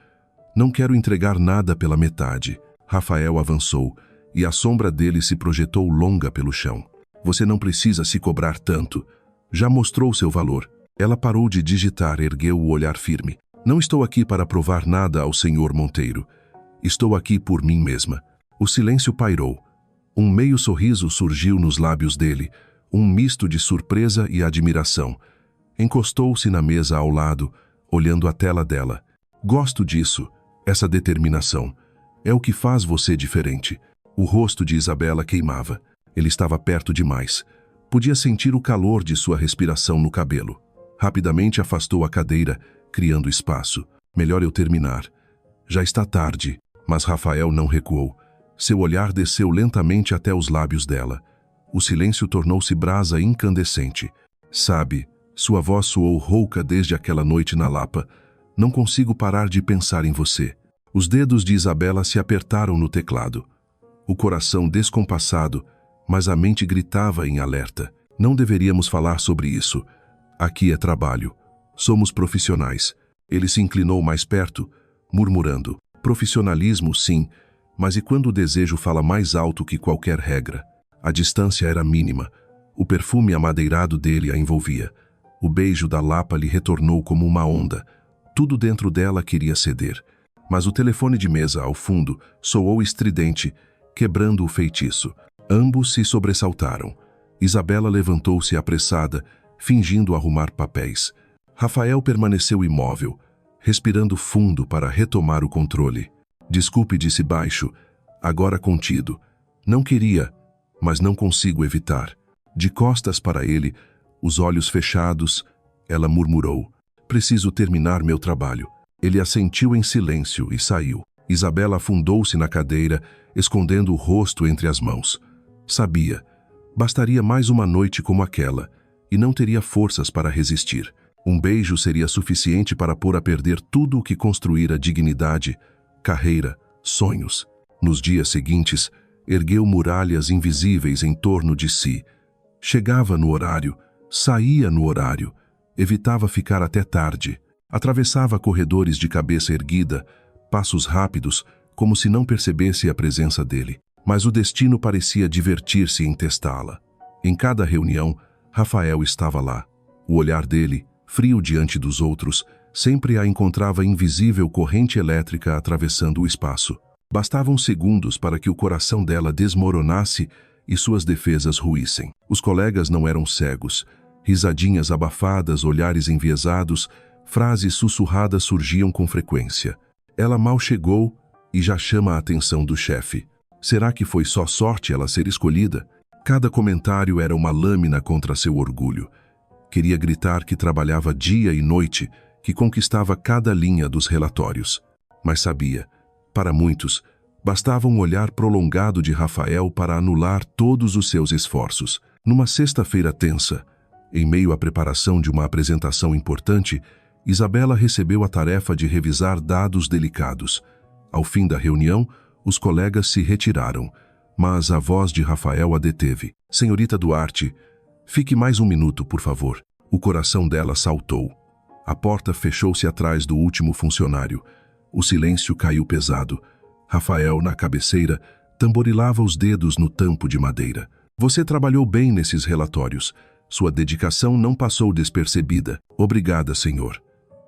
Speaker 1: Não quero entregar nada pela metade. Rafael avançou, e a sombra dele se projetou longa pelo chão. Você não precisa se cobrar tanto. Já mostrou seu valor. Ela parou de digitar, ergueu o olhar firme. Não estou aqui para provar nada ao senhor Monteiro. Estou aqui por mim mesma. O silêncio pairou. Um meio sorriso surgiu nos lábios dele, um misto de surpresa e admiração. Encostou-se na mesa ao lado, olhando a tela dela. Gosto disso, essa determinação. É o que faz você diferente. O rosto de Isabela queimava. Ele estava perto demais. Podia sentir o calor de sua respiração no cabelo. Rapidamente afastou a cadeira, criando espaço. Melhor eu terminar. Já está tarde, mas Rafael não recuou. Seu olhar desceu lentamente até os lábios dela. O silêncio tornou-se brasa incandescente. Sabe, sua voz soou rouca desde aquela noite na Lapa. Não consigo parar de pensar em você. Os dedos de Isabela se apertaram no teclado. O coração descompassado, mas a mente gritava em alerta. Não deveríamos falar sobre isso. Aqui é trabalho. Somos profissionais. Ele se inclinou mais perto, murmurando. Profissionalismo, sim, mas e quando o desejo fala mais alto que qualquer regra? A distância era mínima. O perfume amadeirado dele a envolvia. O beijo da Lapa lhe retornou como uma onda. Tudo dentro dela queria ceder. Mas o telefone de mesa, ao fundo, soou estridente, quebrando o feitiço. Ambos se sobressaltaram. Isabela levantou-se apressada, fingindo arrumar papéis. Rafael permaneceu imóvel, respirando fundo para retomar o controle. Desculpe, disse baixo, agora contido. Não queria, mas não consigo evitar. De costas para ele, os olhos fechados, ela murmurou. Preciso terminar meu trabalho. Ele assentiu em silêncio e saiu. Isabela afundou-se na cadeira, escondendo o rosto entre as mãos. Sabia. Bastaria mais uma noite como aquela, e não teria forças para resistir. Um beijo seria suficiente para pôr a perder tudo o que construíra dignidade, carreira, sonhos. Nos dias seguintes, ergueu muralhas invisíveis em torno de si. Chegava no horário, saía no horário, evitava ficar até tarde. Atravessava corredores de cabeça erguida, passos rápidos, como se não percebesse a presença dele. Mas o destino parecia divertir-se em testá-la. Em cada reunião, Rafael estava lá. O olhar dele, frio diante dos outros, sempre a encontrava invisível corrente elétrica atravessando o espaço. Bastavam segundos para que o coração dela desmoronasse e suas defesas ruíssem. Os colegas não eram cegos. Risadinhas abafadas, olhares enviesados, frases sussurradas surgiam com frequência. Ela mal chegou e já chama a atenção do chefe. Será que foi só sorte ela ser escolhida? Cada comentário era uma lâmina contra seu orgulho. Queria gritar que trabalhava dia e noite, que conquistava cada linha dos relatórios. Mas sabia, para muitos, bastava um olhar prolongado de Rafael para anular todos os seus esforços. Numa sexta-feira tensa, em meio à preparação de uma apresentação importante, Isabela recebeu a tarefa de revisar dados delicados. Ao fim da reunião, os colegas se retiraram, mas a voz de Rafael a deteve. Senhorita Duarte, fique mais um minuto, por favor. O coração dela saltou. A porta fechou-se atrás do último funcionário. O silêncio caiu pesado. Rafael, na cabeceira, tamborilava os dedos no tampo de madeira. Você trabalhou bem nesses relatórios. Sua dedicação não passou despercebida. Obrigada, senhor.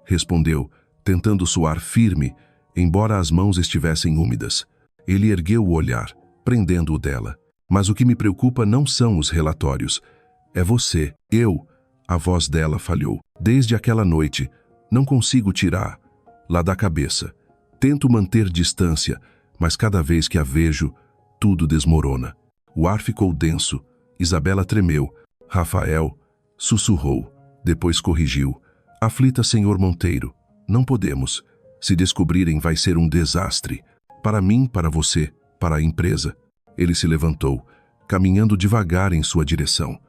Speaker 1: Respondeu, tentando soar firme, embora as mãos estivessem úmidas. Ele ergueu o olhar, prendendo-o dela. Mas o que me preocupa não são os relatórios. É você, eu. A voz dela falhou. Desde aquela noite, não consigo tirar-la da cabeça. Tento manter distância, mas cada vez que a vejo, tudo desmorona. O ar ficou denso. Isabela tremeu. Rafael sussurrou. Depois corrigiu. Aflita, senhor Monteiro. Não podemos. Se descobrirem, vai ser um desastre. Para mim, para você, para a empresa. Ele se levantou, caminhando devagar em sua direção.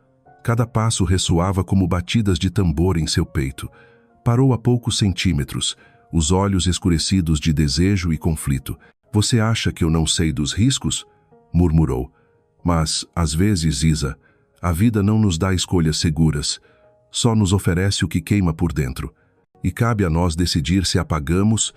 Speaker 1: Cada passo ressoava como batidas de tambor em seu peito. Parou a poucos centímetros, os olhos escurecidos de desejo e conflito. Você acha que eu não sei dos riscos? Murmurou. Mas, às vezes, Isa, a vida não nos dá escolhas seguras. Só nos oferece o que queima por dentro. E cabe a nós decidir se apagamos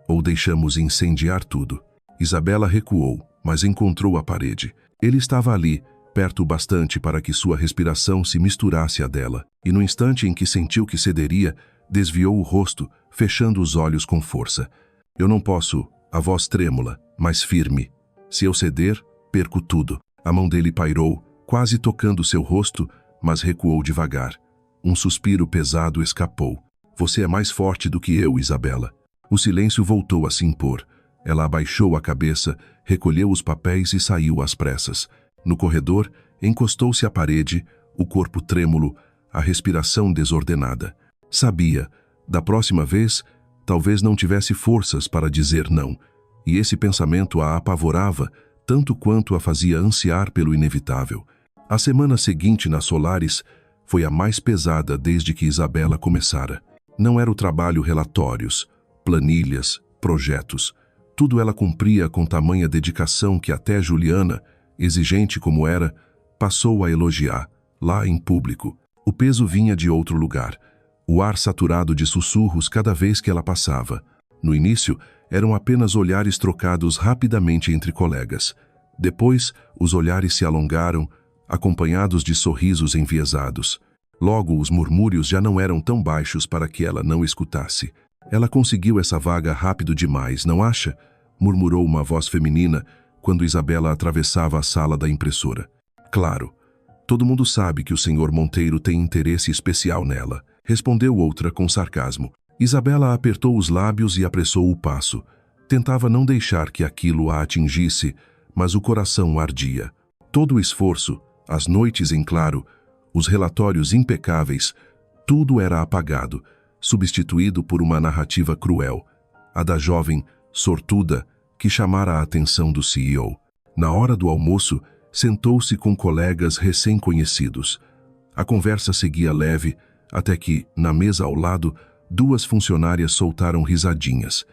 Speaker 1: ou deixamos incendiar tudo. Isabela recuou, mas encontrou a parede. Ele estava ali, perto o bastante para que sua respiração se misturasse à dela. E no instante em que sentiu que cederia, desviou o rosto, fechando os olhos com força. Eu não posso, a voz trêmula, mas firme. Se eu ceder, perco tudo. A mão dele pairou, quase tocando seu rosto, mas recuou devagar. Um suspiro pesado escapou. Você é mais forte do que eu, Isabela. O silêncio voltou a se impor. Ela abaixou a cabeça, recolheu os papéis e saiu às pressas. No corredor, encostou-se à parede, o corpo trêmulo, a respiração desordenada. Sabia, da próxima vez, talvez não tivesse forças para dizer não, e esse pensamento a apavorava, tanto quanto a fazia ansiar pelo inevitável. A semana seguinte na Solaris foi a mais pesada desde que Isabela começara. Não era o trabalho relatórios, planilhas, projetos. Tudo ela cumpria com tamanha dedicação que até Juliana, exigente como era, passou a elogiar, lá em público. O peso vinha de outro lugar, o ar saturado de sussurros cada vez que ela passava. No início, eram apenas olhares trocados rapidamente entre colegas. Depois, os olhares se alongaram, acompanhados de sorrisos enviesados. Logo, os murmúrios já não eram tão baixos para que ela não escutasse. Ela conseguiu essa vaga rápido demais, não acha? Murmurou uma voz feminina quando Isabela atravessava a sala da impressora. Claro, todo mundo sabe que o senhor Monteiro tem interesse especial nela, respondeu outra com sarcasmo. Isabela apertou os lábios e apressou o passo. Tentava não deixar que aquilo a atingisse, mas o coração ardia. Todo o esforço, as noites em claro, os relatórios impecáveis, tudo era apagado, substituído por uma narrativa cruel, a da jovem, sortuda, que chamara a atenção do CEO. Na hora do almoço, sentou-se com colegas recém-conhecidos. A conversa seguia leve, até que, na mesa ao lado, duas funcionárias soltaram risadinhas.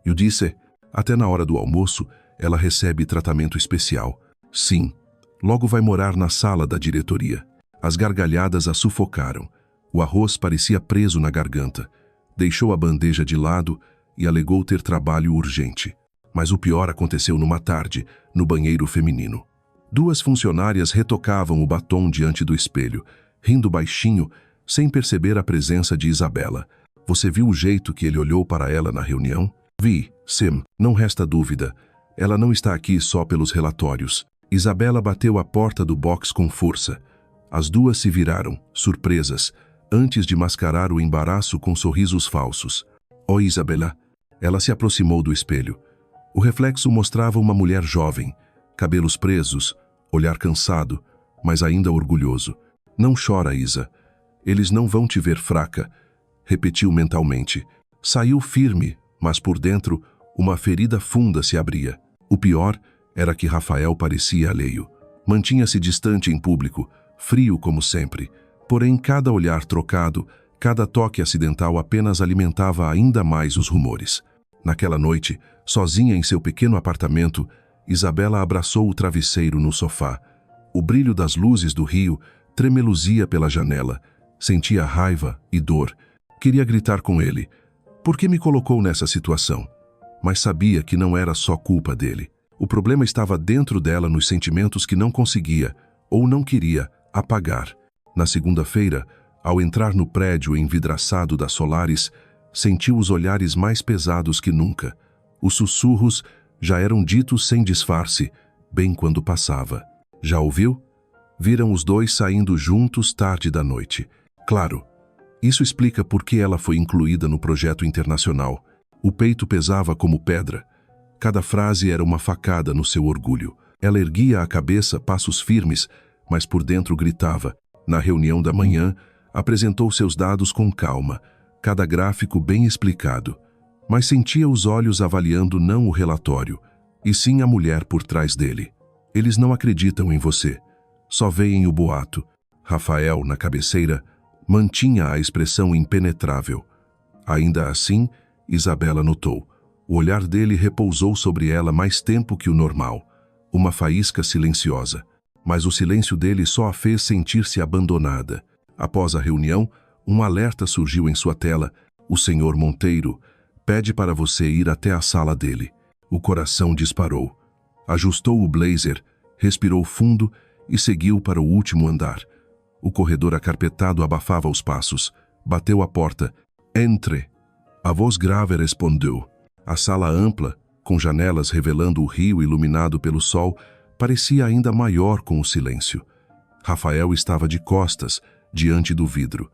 Speaker 1: Eu disse, até na hora do almoço, ela recebe tratamento especial. Sim, logo vai morar na sala da diretoria. As gargalhadas a sufocaram. O arroz parecia preso na garganta. Deixou a bandeja de lado e alegou ter trabalho urgente. Mas o pior aconteceu numa tarde, no banheiro feminino. Duas funcionárias retocavam o batom diante do espelho, rindo baixinho, sem perceber a presença de Isabela. Você viu o jeito que ele olhou para ela na reunião? Vi, Sim, não resta dúvida. Ela não está aqui só pelos relatórios. Isabela bateu a porta do box com força. As duas se viraram, surpresas, antes de mascarar o embaraço com sorrisos falsos. Oh, Isabela! Ela se aproximou do espelho. O reflexo mostrava uma mulher jovem, cabelos presos, olhar cansado, mas ainda orgulhoso. Não chora, Isa. Eles não vão te ver fraca, repetiu mentalmente. Saiu firme, mas por dentro, uma ferida funda se abria. O pior era que Rafael parecia alheio. Mantinha-se distante em público, frio como sempre. Porém, cada olhar trocado, cada toque acidental apenas alimentava ainda mais os rumores. Naquela noite, sozinha em seu pequeno apartamento, Isabela abraçou o travesseiro no sofá. O brilho das luzes do rio tremeluzia pela janela. Sentia raiva e dor. Queria gritar com ele. Por que me colocou nessa situação? Mas sabia que não era só culpa dele. O problema estava dentro dela nos sentimentos que não conseguia, ou não queria, apagar. Na segunda-feira, ao entrar no prédio envidraçado da Solaris, sentiu os olhares mais pesados que nunca. Os sussurros já eram ditos sem disfarce, bem quando passava. Já ouviu? Viram os dois saindo juntos tarde da noite. Claro, isso explica por que ela foi incluída no projeto internacional. O peito pesava como pedra. Cada frase era uma facada no seu orgulho. Ela erguia a cabeça, passos firmes, mas por dentro gritava. Na reunião da manhã, apresentou seus dados com calma, cada gráfico bem explicado. Mas sentia os olhos avaliando não o relatório, e sim a mulher por trás dele. Eles não acreditam em você. Só veem o boato. Rafael, na cabeceira, mantinha a expressão impenetrável. Ainda assim, Isabela notou. O olhar dele repousou sobre ela mais tempo que o normal. Uma faísca silenciosa. Mas o silêncio dele só a fez sentir-se abandonada. Após a reunião, um alerta surgiu em sua tela. O senhor Monteiro pede para você ir até a sala dele. O coração disparou. Ajustou o blazer, respirou fundo e seguiu para o último andar. O corredor acarpetado abafava os passos. Bateu a porta. Entre. A voz grave respondeu. A sala ampla, com janelas revelando o rio iluminado pelo sol, parecia ainda maior com o silêncio. Rafael estava de costas, diante do vidro.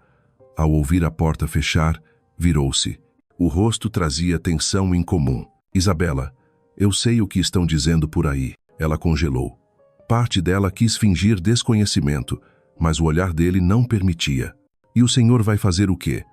Speaker 1: Ao ouvir a porta fechar, virou-se. O rosto trazia tensão incomum. Isabela, eu sei o que estão dizendo por aí. Ela congelou. Parte dela quis fingir desconhecimento, mas o olhar dele não permitia. E o senhor vai fazer o quê?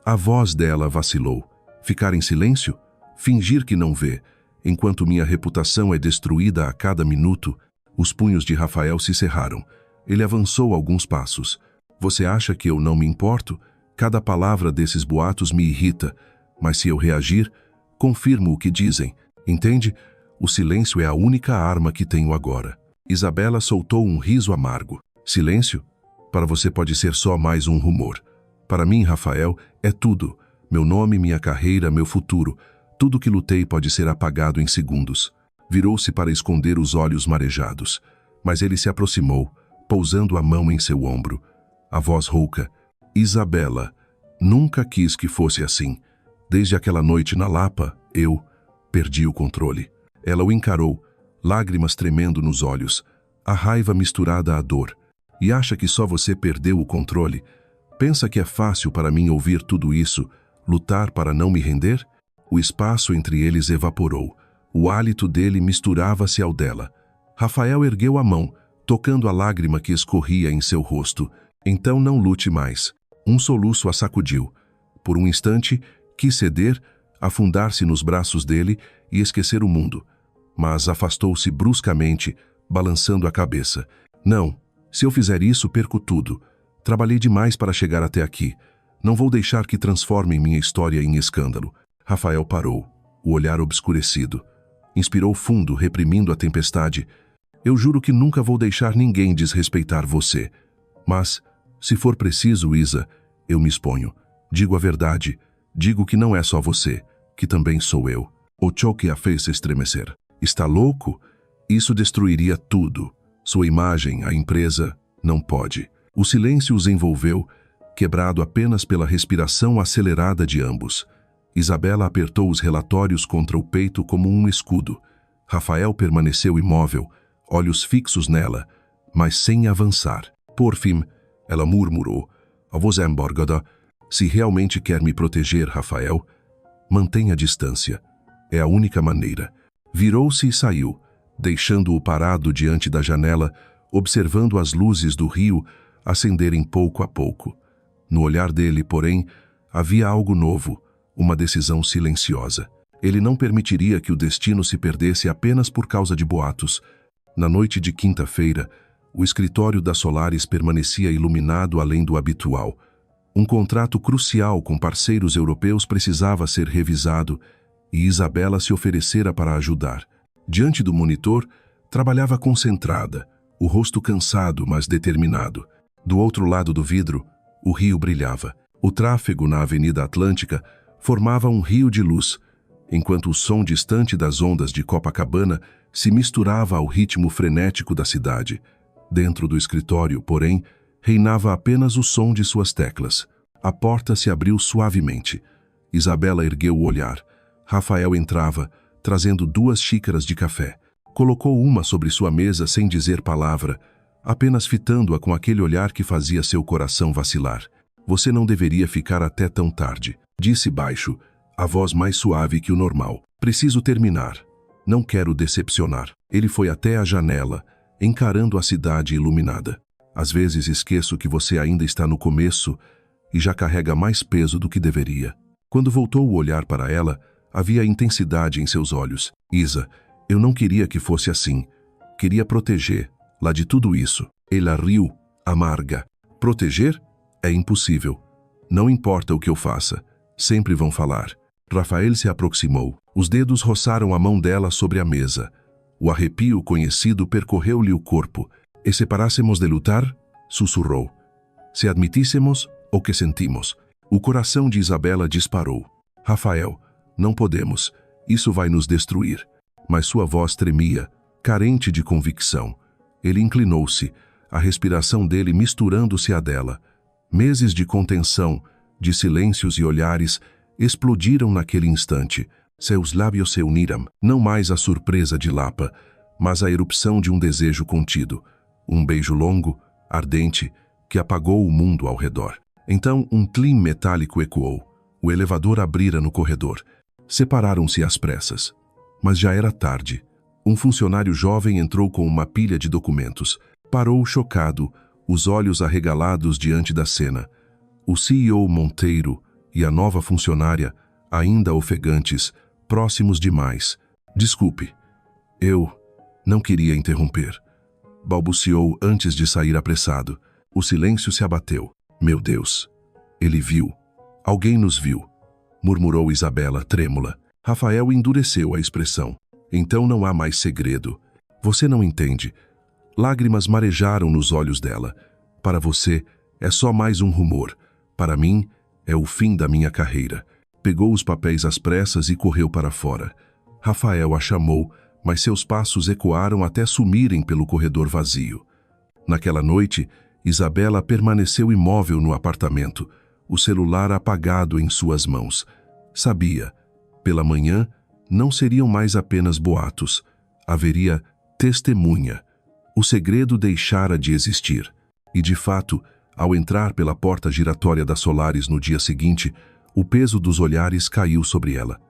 Speaker 1: A voz dela vacilou. Ficar em silêncio? Fingir que não vê. Enquanto minha reputação é destruída a cada minuto, os punhos de Rafael se cerraram. Ele avançou alguns passos. Você acha que eu não me importo? Cada palavra desses boatos me irrita, mas se eu reagir, confirmo o que dizem. Entende? O silêncio é a única arma que tenho agora. Isabela soltou um riso amargo. Silêncio? Para você pode ser só mais um rumor. Para mim, Rafael, é tudo. Meu nome, minha carreira, meu futuro. Tudo que lutei pode ser apagado em segundos. Virou-se para esconder os olhos marejados. Mas ele se aproximou, pousando a mão em seu ombro. A voz rouca. Isabela, nunca quis que fosse assim. Desde aquela noite na Lapa, eu perdi o controle. Ela o encarou, lágrimas tremendo nos olhos, a raiva misturada à dor. E acha que só você perdeu o controle? Pensa que é fácil para mim ouvir tudo isso, lutar para não me render? O espaço entre eles evaporou. O hálito dele misturava-se ao dela. Rafael ergueu a mão, tocando a lágrima que escorria em seu rosto. Então não lute mais. Um soluço a sacudiu. Por um instante, quis ceder, afundar-se nos braços dele e esquecer o mundo. Mas afastou-se bruscamente, balançando a cabeça. Não, se eu fizer isso, perco tudo. Trabalhei demais para chegar até aqui. Não vou deixar que transformem minha história em escândalo. Rafael parou, o olhar obscurecido. Inspirou fundo, reprimindo a tempestade. Eu juro que nunca vou deixar ninguém desrespeitar você. Mas, se for preciso, Isa, eu me exponho. Digo a verdade. Digo que não é só você, que também sou eu. O choque a fez estremecer. Está louco? Isso destruiria tudo. Sua imagem, a empresa, não pode. O silêncio os envolveu, quebrado apenas pela respiração acelerada de ambos. Isabela apertou os relatórios contra o peito como um escudo. Rafael permaneceu imóvel, olhos fixos nela, mas sem avançar. Por fim, ela murmurou, a voz embargada, se realmente quer me proteger, Rafael, mantenha a distância. É a única maneira. Virou-se e saiu, deixando-o parado diante da janela, observando as luzes do rio acenderem pouco a pouco. No olhar dele, porém, havia algo novo, uma decisão silenciosa. Ele não permitiria que o destino se perdesse apenas por causa de boatos. Na noite de quinta-feira, o escritório da Solaris permanecia iluminado além do habitual. Um contrato crucial com parceiros europeus precisava ser revisado e Isabela se oferecera para ajudar. Diante do monitor, trabalhava concentrada, o rosto cansado, mas determinado. Do outro lado do vidro, o rio brilhava. O tráfego na Avenida Atlântica formava um rio de luz, enquanto o som distante das ondas de Copacabana se misturava ao ritmo frenético da cidade. Dentro do escritório, porém, reinava apenas o som de suas teclas. A porta se abriu suavemente. Isabela ergueu o olhar. Rafael entrava, trazendo 2 xícaras de café. Colocou uma sobre sua mesa sem dizer palavra, apenas fitando-a com aquele olhar que fazia seu coração vacilar. Você não deveria ficar até tão tarde, disse baixo, a voz mais suave que o normal. Preciso terminar. Não quero decepcionar. Ele foi até a janela, encarando a cidade iluminada. Às vezes esqueço que você ainda está no começo e já carrega mais peso do que deveria. Quando voltou o olhar para ela, havia intensidade em seus olhos. Isa, eu não queria que fosse assim. Queria proteger, lá de tudo isso. Ela riu, amarga. Proteger? É impossível. Não importa o que eu faça. Sempre vão falar. Rafael se aproximou. Os dedos roçaram a mão dela sobre a mesa. O arrepio conhecido percorreu-lhe o corpo. E se parássemos de lutar? Sussurrou. Se admitíssemos o que sentimos. O coração de Isabela disparou. Rafael, não podemos. Isso vai nos destruir. Mas sua voz tremia, carente de convicção. Ele inclinou-se, a respiração dele misturando-se à dela. Meses de contenção, de silêncios e olhares, explodiram naquele instante. Seus lábios se uniram, não mais a surpresa de Lapa, mas a erupção de um desejo contido. Um beijo longo, ardente, que apagou o mundo ao redor. Então um tlim metálico ecoou. O elevador abrira no corredor. Separaram-se às pressas. Mas já era tarde. Um funcionário jovem entrou com uma pilha de documentos. Parou chocado, os olhos arregalados diante da cena. O CEO Monteiro e a nova funcionária, ainda ofegantes, próximos demais. Desculpe. Eu não queria interromper. Balbuciou antes de sair apressado. O silêncio se abateu. Meu Deus. Ele viu. Alguém nos viu. Murmurou Isabela, trêmula. Rafael endureceu a expressão. Então não há mais segredo. Você não entende. Lágrimas marejaram nos olhos dela. Para você, é só mais um rumor. Para mim, é o fim da minha carreira. Pegou os papéis às pressas e correu para fora. Rafael a chamou, mas seus passos ecoaram até sumirem pelo corredor vazio. Naquela noite, Isabela permaneceu imóvel no apartamento, o celular apagado em suas mãos. Sabia, pela manhã, não seriam mais apenas boatos. Haveria testemunha. O segredo deixara de existir. E, de fato, ao entrar pela porta giratória da Solaris no dia seguinte, o peso dos olhares caiu sobre ela.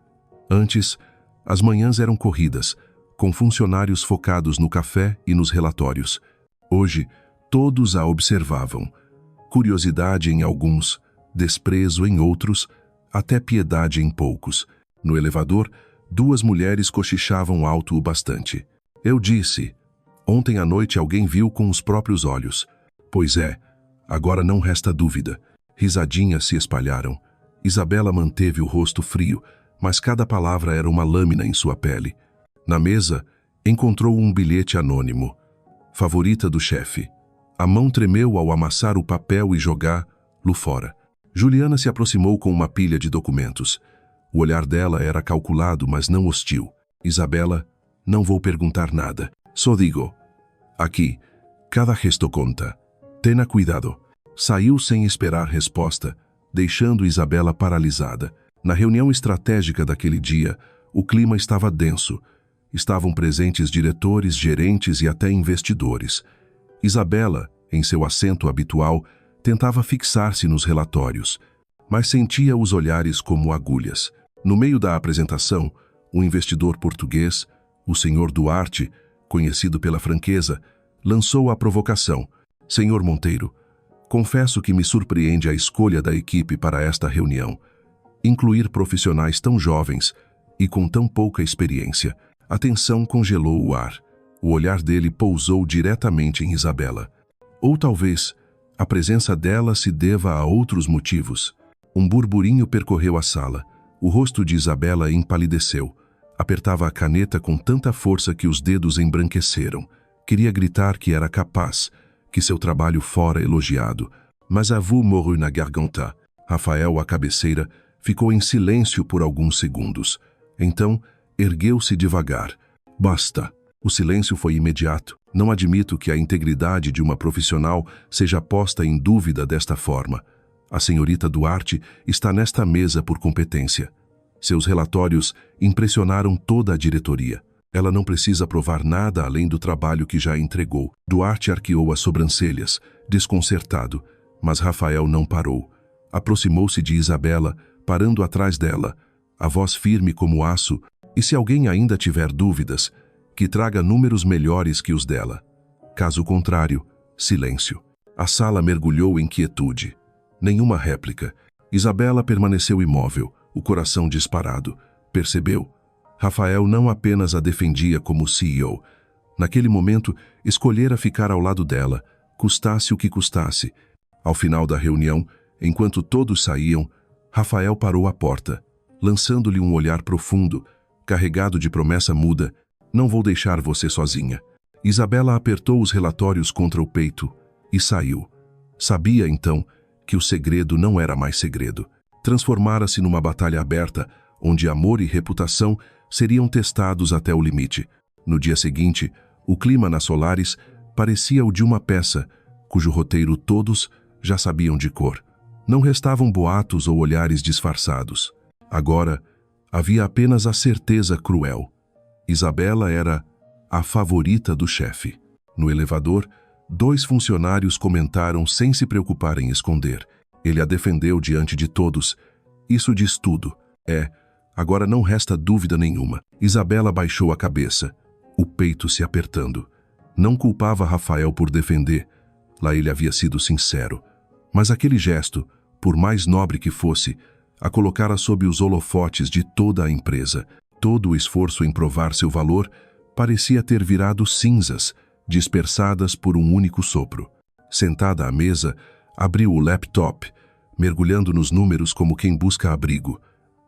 Speaker 1: Antes, as manhãs eram corridas, com funcionários focados no café e nos relatórios. Hoje, todos a observavam. Curiosidade em alguns, desprezo em outros, até piedade em poucos. No elevador, duas mulheres cochichavam alto o bastante. Eu disse, ontem à noite alguém viu com os próprios olhos. Pois é, agora não resta dúvida. Risadinhas se espalharam. Isabela manteve o rosto frio, mas cada palavra era uma lâmina em sua pele. Na mesa, encontrou um bilhete anônimo. Favorita do chefe. A mão tremeu ao amassar o papel e jogá-lo fora. Juliana se aproximou com uma pilha de documentos. O olhar dela era calculado, mas não hostil. Isabela, não vou perguntar nada. Só digo. Aqui, cada gesto conta. Tenha cuidado. Saiu sem esperar resposta, deixando Isabela paralisada. Na reunião estratégica daquele dia, o clima estava denso. Estavam presentes diretores, gerentes e até investidores. Isabela, em seu assento habitual, tentava fixar-se nos relatórios, mas sentia os olhares como agulhas. No meio da apresentação, um investidor português, o Sr. Duarte, conhecido pela franqueza, lançou a provocação. Senhor Monteiro, confesso que me surpreende a escolha da equipe para esta reunião. Incluir profissionais tão jovens e com tão pouca experiência. A tensão congelou o ar. O olhar dele pousou diretamente em Isabela. Ou talvez a presença dela se deva a outros motivos. Um burburinho percorreu a sala. O rosto de Isabela empalideceu. Apertava a caneta com tanta força que os dedos embranqueceram. Queria gritar que era capaz, que seu trabalho fora elogiado. Mas a voix mourut na garganta. Rafael, à cabeceira, ficou em silêncio por alguns segundos. Então, ergueu-se devagar. Basta. O silêncio foi imediato. Não admito que a integridade de uma profissional seja posta em dúvida desta forma. A senhorita Duarte está nesta mesa por competência. Seus relatórios impressionaram toda a diretoria. Ela não precisa provar nada além do trabalho que já entregou. Duarte arqueou as sobrancelhas, desconcertado, mas Rafael não parou. Aproximou-se de Isabela, parando atrás dela, a voz firme como aço, e se alguém ainda tiver dúvidas, que traga números melhores que os dela. Caso contrário, silêncio. A sala mergulhou em quietude. Nenhuma réplica. Isabela permaneceu imóvel, o coração disparado. Percebeu? Rafael não apenas a defendia como CEO. Naquele momento, escolhera ficar ao lado dela, custasse o que custasse. Ao final da reunião, enquanto todos saíam, Rafael parou à porta, lançando-lhe um olhar profundo, carregado de promessa muda. Não vou deixar você sozinha. Isabela apertou os relatórios contra o peito e saiu. Sabia, então, que o segredo não era mais segredo. Transformara-se numa batalha aberta, onde amor e reputação seriam testados até o limite. No dia seguinte, o clima na Solaris parecia o de uma peça, cujo roteiro todos já sabiam de cor. Não restavam boatos ou olhares disfarçados. Agora, havia apenas a certeza cruel. Isabela era a favorita do chefe. No elevador, 2 funcionários comentaram sem se preocupar em esconder. Ele a defendeu diante de todos. Isso diz tudo. Agora não resta dúvida nenhuma. Isabela baixou a cabeça, o peito se apertando. Não culpava Rafael por defender. Lá ele havia sido sincero. Mas aquele gesto, por mais nobre que fosse, a colocara sob os holofotes de toda a empresa. Todo o esforço em provar seu valor parecia ter virado cinzas, dispersadas por um único sopro. Sentada à mesa, abriu o laptop, mergulhando nos números como quem busca abrigo.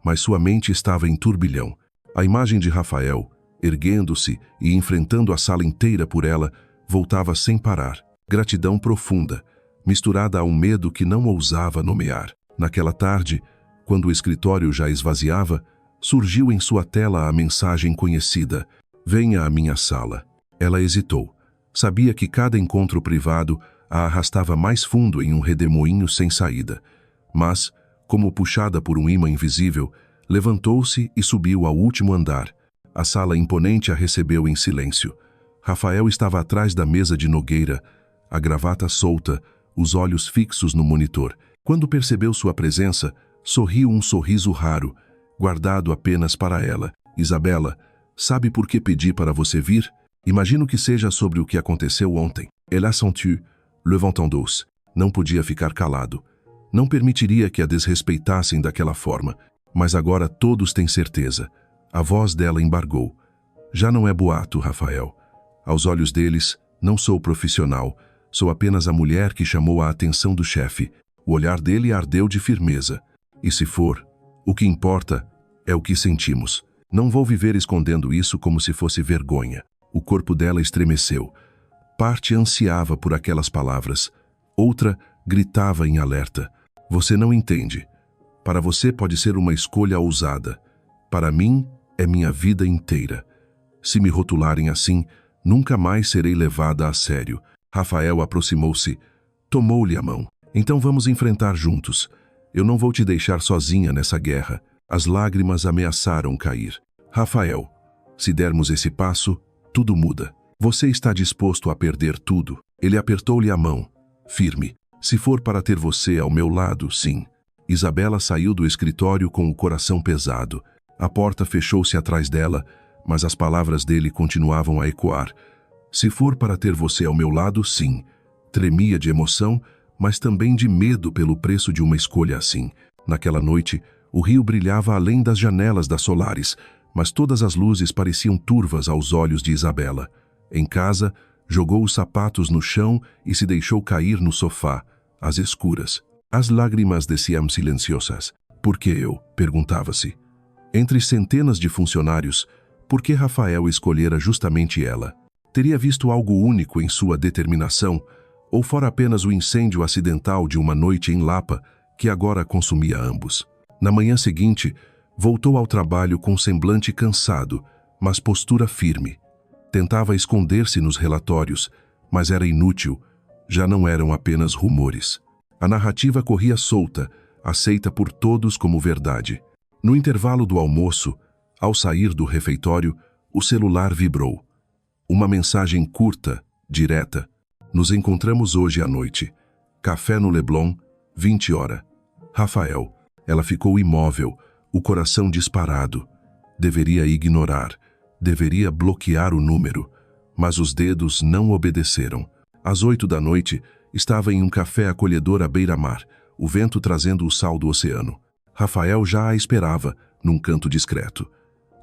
Speaker 1: mas sua mente estava em turbilhão. A imagem de Rafael, erguendo-se e enfrentando a sala inteira por ela, voltava sem parar. Gratidão profunda, misturada a um medo que não ousava nomear. Naquela tarde, quando o escritório já esvaziava, surgiu em sua tela a mensagem conhecida: "Venha à minha sala." Ela hesitou. Sabia que cada encontro privado a arrastava mais fundo em um redemoinho sem saída. Mas, como puxada por um imã invisível, levantou-se e subiu ao último andar. A sala imponente a recebeu em silêncio. Rafael estava atrás da mesa de Nogueira, a gravata solta, os olhos fixos no monitor. Quando percebeu sua presença, sorriu um sorriso raro, guardado apenas para ela. "Isabela, sabe por que pedi para você vir? Imagino que seja sobre o que aconteceu ontem." Elle assentit, levantant-se. Não podia ficar calado. Não permitiria que a desrespeitassem daquela forma. Mas agora todos têm certeza. A voz dela embargou. "Já não é boato, Rafael. Aos olhos deles, não sou profissional. Sou apenas a mulher que chamou a atenção do chefe." O olhar dele ardeu de firmeza. "E se for, o que importa é o que sentimos. Não vou viver escondendo isso como se fosse vergonha." O corpo dela estremeceu. Parte ansiava por aquelas palavras. Outra gritava em alerta: "Você não entende. Para você pode ser uma escolha ousada. Para mim, é minha vida inteira. Se me rotularem assim, nunca mais serei levada a sério." Rafael aproximou-se, tomou-lhe a mão. "Então vamos enfrentar juntos. Eu não vou te deixar sozinha nessa guerra." As lágrimas ameaçaram cair. "Rafael, se dermos esse passo, tudo muda. Você está disposto a perder tudo?" Ele apertou-lhe a mão, firme. "Se for para ter você ao meu lado, sim." Isabela saiu do escritório com o coração pesado. A porta fechou-se atrás dela, mas as palavras dele continuavam a ecoar. "Se for para ter você ao meu lado, sim." Tremia de emoção, mas também de medo pelo preço de uma escolha assim. Naquela noite, o rio brilhava além das janelas das solares, mas todas as luzes pareciam turvas aos olhos de Isabela. Em casa, jogou os sapatos no chão e se deixou cair no sofá, às escuras. As lágrimas desciam silenciosas. "Por que eu?" perguntava-se. Entre centenas de funcionários, por que Rafael escolhera justamente ela? Teria visto algo único em sua determinação, ou fora apenas o incêndio acidental de uma noite em Lapa que agora consumia ambos? Na manhã seguinte, voltou ao trabalho com semblante cansado, mas postura firme. Tentava esconder-se nos relatórios, mas era inútil. Já não eram apenas rumores. A narrativa corria solta, aceita por todos como verdade. No intervalo do almoço, ao sair do refeitório, o celular vibrou. Uma mensagem curta, direta. "Nos encontramos hoje à noite. Café no Leblon, 20 horas. Rafael." Ela ficou imóvel, o coração disparado. Deveria ignorar, deveria bloquear o número, mas os dedos não obedeceram. Às 8 da noite, estava em um café acolhedor à beira-mar, o vento trazendo o sal do oceano. Rafael já a esperava, num canto discreto.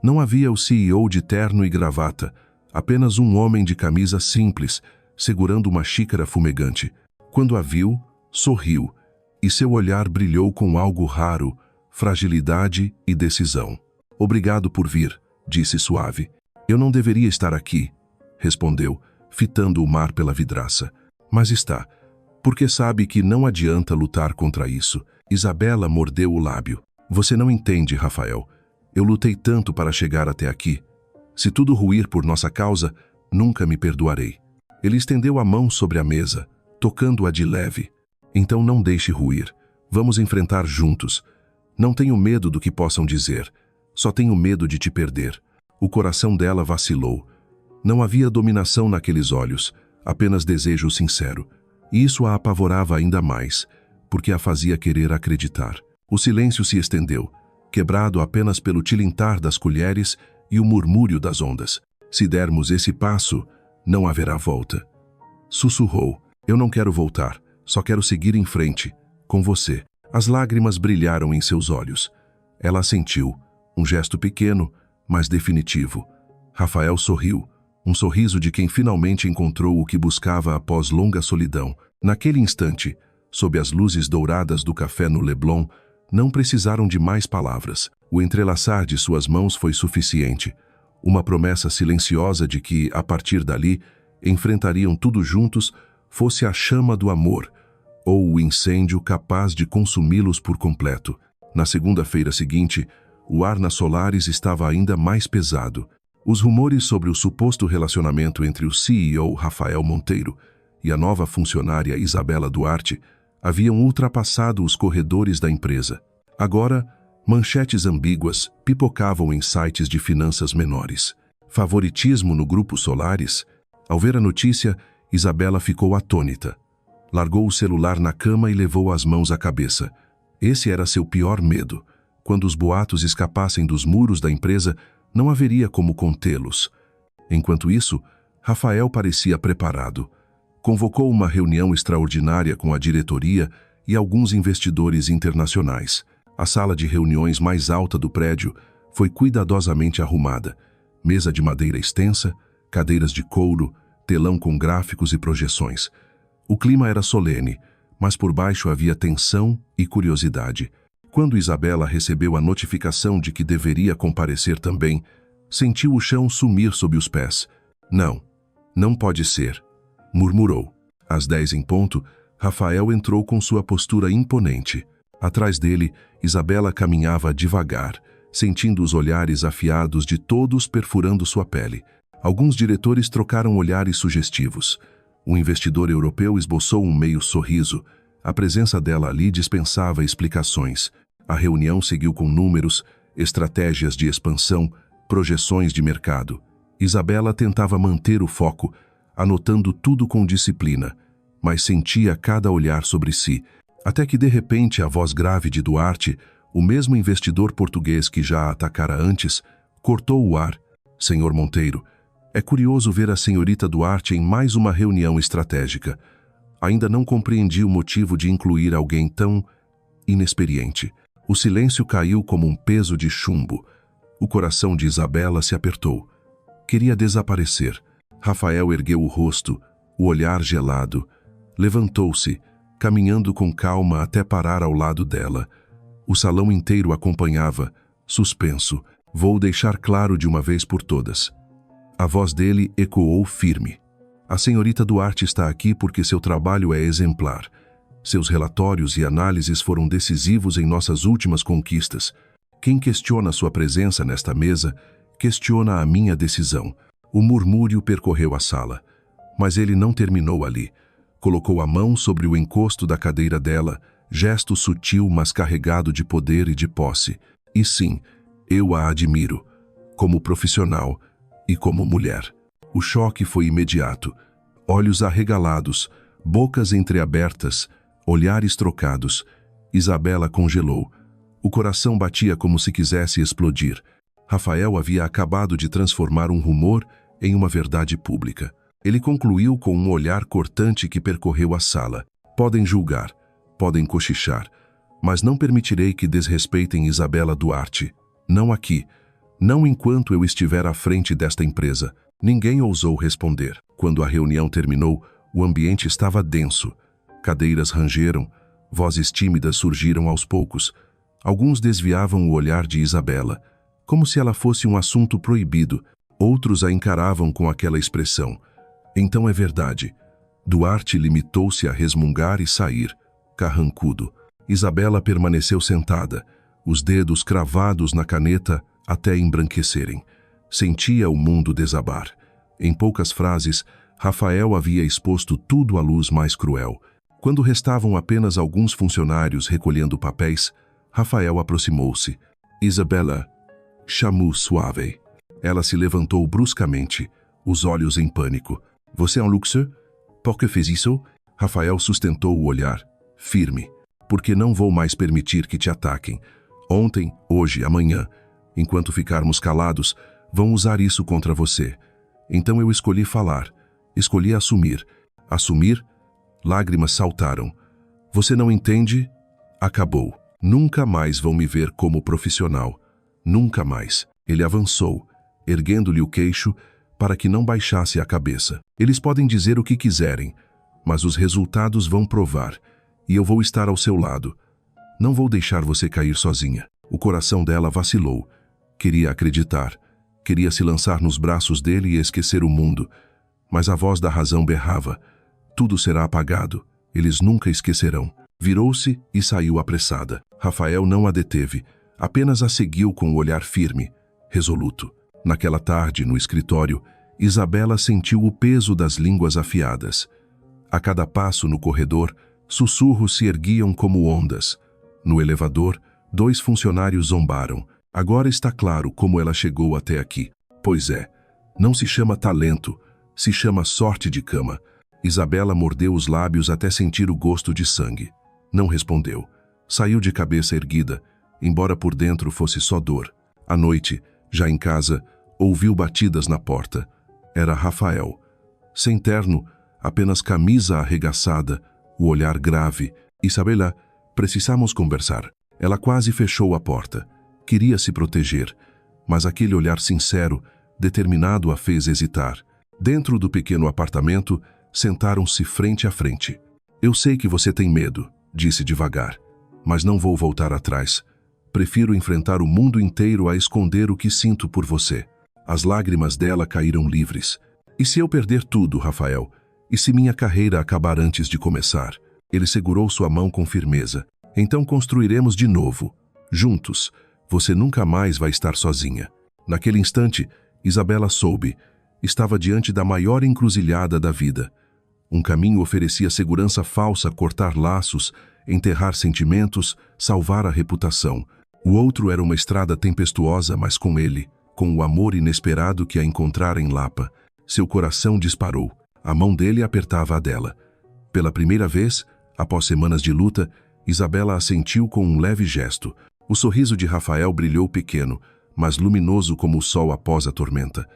Speaker 1: Não havia o CEO de terno e gravata, apenas um homem de camisa simples, segurando uma xícara fumegante. Quando a viu, sorriu, e seu olhar brilhou com algo raro, fragilidade e decisão. "Obrigado por vir", disse suave. "Eu não deveria estar aqui", respondeu, fitando o mar pela vidraça. "Mas está, porque sabe que não adianta lutar contra isso." Isabela mordeu o lábio. "Você não entende, Rafael. Eu lutei tanto para chegar até aqui. Se tudo ruir por nossa causa, nunca me perdoarei." Ele estendeu a mão sobre a mesa, tocando-a de leve. "Então não deixe ruir. Vamos enfrentar juntos. Não tenho medo do que possam dizer. Só tenho medo de te perder." O coração dela vacilou. Não havia dominação naqueles olhos, apenas desejo sincero. E isso a apavorava ainda mais, porque a fazia querer acreditar. O silêncio se estendeu, quebrado apenas pelo tilintar das colheres e o murmúrio das ondas. "Se dermos esse passo, não haverá volta." Sussurrou. "Eu não quero voltar, só quero seguir em frente, com você." As lágrimas brilharam em seus olhos. Ela assentiu, um gesto pequeno, mas definitivo. Rafael sorriu, um sorriso de quem finalmente encontrou o que buscava após longa solidão. Naquele instante, sob as luzes douradas do café no Leblon, não precisaram de mais palavras. O entrelaçar de suas mãos foi suficiente. Uma promessa silenciosa de que, a partir dali, enfrentariam tudo juntos, fosse a chama do amor, ou o incêndio capaz de consumi-los por completo. Na segunda-feira seguinte, o ar na Solaris estava ainda mais pesado. Os rumores sobre o suposto relacionamento entre o CEO Rafael Monteiro e a nova funcionária Isabela Duarte haviam ultrapassado os corredores da empresa. Agora, manchetes ambíguas pipocavam em sites de finanças menores. Favoritismo no grupo Solaris? Ao ver a notícia, Isabela ficou atônita. Largou o celular na cama e levou as mãos à cabeça. Esse era seu pior medo. Quando os boatos escapassem dos muros da empresa, não haveria como contê-los. Enquanto isso, Rafael parecia preparado. Convocou uma reunião extraordinária com a diretoria e alguns investidores internacionais. A sala de reuniões mais alta do prédio foi cuidadosamente arrumada. Mesa de madeira extensa, cadeiras de couro, telão com gráficos e projeções. O clima era solene, mas por baixo havia tensão e curiosidade. Quando Isabela recebeu a notificação de que deveria comparecer também, sentiu o chão sumir sob os pés. Não, não pode ser, murmurou. Às 10 em ponto, Rafael entrou com sua postura imponente. Atrás dele, Isabela caminhava devagar, sentindo os olhares afiados de todos perfurando sua pele. Alguns diretores trocaram olhares sugestivos. Um investidor europeu esboçou um meio sorriso. A presença dela ali dispensava explicações. A reunião seguiu com números, estratégias de expansão, projeções de mercado. Isabela tentava manter o foco, anotando tudo com disciplina, mas sentia cada olhar sobre si, até que de repente a voz grave de Duarte, o mesmo investidor português que já a atacara antes, cortou o ar. Senhor Monteiro, é curioso ver a senhorita Duarte em mais uma reunião estratégica. Ainda não compreendi o motivo de incluir alguém tão inexperiente. O silêncio caiu como um peso de chumbo. O coração de Isabela se apertou. Queria desaparecer. Rafael ergueu o rosto, o olhar gelado. Levantou-se, caminhando com calma até parar ao lado dela. O salão inteiro acompanhava, suspenso. Vou deixar claro de uma vez por todas. A voz dele ecoou firme. A senhorita Duarte está aqui porque seu trabalho é exemplar. Seus relatórios e análises foram decisivos em nossas últimas conquistas. Quem questiona sua presença nesta mesa, questiona a minha decisão. O murmúrio percorreu a sala. Mas ele não terminou ali. Colocou a mão sobre o encosto da cadeira dela, gesto sutil, mas carregado de poder e de posse. E sim, eu a admiro, como profissional e como mulher. O choque foi imediato. Olhos arregalados, bocas entreabertas, olhares trocados. Isabela congelou. O coração batia como se quisesse explodir. Rafael havia acabado de transformar um rumor em uma verdade pública. Ele concluiu com um olhar cortante que percorreu a sala. Podem julgar, podem cochichar, mas não permitirei que desrespeitem Isabela Duarte. Não aqui, não enquanto eu estiver à frente desta empresa. Ninguém ousou responder. Quando a reunião terminou, o ambiente estava denso. Cadeiras rangeram, vozes tímidas surgiram aos poucos. Alguns desviavam o olhar de Isabela, como se ela fosse um assunto proibido. Outros a encaravam com aquela expressão. Então é verdade. Duarte limitou-se a resmungar e sair, carrancudo. Isabela permaneceu sentada, os dedos cravados na caneta até embranquecerem. Sentia o mundo desabar. Em poucas frases, Rafael havia exposto tudo à luz mais cruel. Quando restavam apenas alguns funcionários recolhendo papéis, Rafael aproximou-se. Isabela, chamou suave. Ela se levantou bruscamente, os olhos em pânico. Você é um luxo? Por que fez isso? Rafael sustentou o olhar, firme. Porque não vou mais permitir que te ataquem. Ontem, hoje, amanhã, enquanto ficarmos calados, vão usar isso contra você. Então eu escolhi falar. Escolhi assumir. Assumir? Lágrimas saltaram. Você não entende? Acabou. Nunca mais vão me ver como profissional. Nunca mais. Ele avançou, erguendo-lhe o queixo para que não baixasse a cabeça. Eles podem dizer o que quiserem, mas os resultados vão provar, e eu vou estar ao seu lado. Não vou deixar você cair sozinha. O coração dela vacilou. Queria acreditar. Queria se lançar nos braços dele e esquecer o mundo. Mas a voz da razão berrava. Tudo será apagado. Eles nunca esquecerão. Virou-se e saiu apressada. Rafael não a deteve. Apenas a seguiu com o olhar firme, resoluto. Naquela tarde, no escritório, Isabela sentiu o peso das línguas afiadas. A cada passo no corredor, sussurros se erguiam como ondas. No elevador, 2 funcionários zombaram. Agora está claro como ela chegou até aqui. Pois é, não se chama talento, se chama sorte de cama. Isabela mordeu os lábios até sentir o gosto de sangue. Não respondeu. Saiu de cabeça erguida, embora por dentro fosse só dor. À noite, já em casa, ouviu batidas na porta. Era Rafael. Sem terno, apenas camisa arregaçada, o olhar grave. Isabela, precisamos conversar. Ela quase fechou a porta. Queria se proteger, mas aquele olhar sincero, determinado, a fez hesitar. Dentro do pequeno apartamento, sentaram-se frente a frente. Eu sei que você tem medo, disse devagar, mas não vou voltar atrás. Prefiro enfrentar o mundo inteiro a esconder o que sinto por você. As lágrimas dela caíram livres. E se eu perder tudo, Rafael? E se minha carreira acabar antes de começar? Ele segurou sua mão com firmeza. Então construiremos de novo. Juntos. Você nunca mais vai estar sozinha. Naquele instante, Isabela soube. Estava diante da maior encruzilhada da vida. Um caminho oferecia segurança falsa, cortar laços, enterrar sentimentos, salvar a reputação. O outro era uma estrada tempestuosa, mas com ele, com o amor inesperado que a encontrara em Lapa. Seu coração disparou. A mão dele apertava a dela. Pela primeira vez, após semanas de luta, Isabela assentiu com um leve gesto. O sorriso de Rafael brilhou pequeno, mas luminoso como o sol após a tormenta.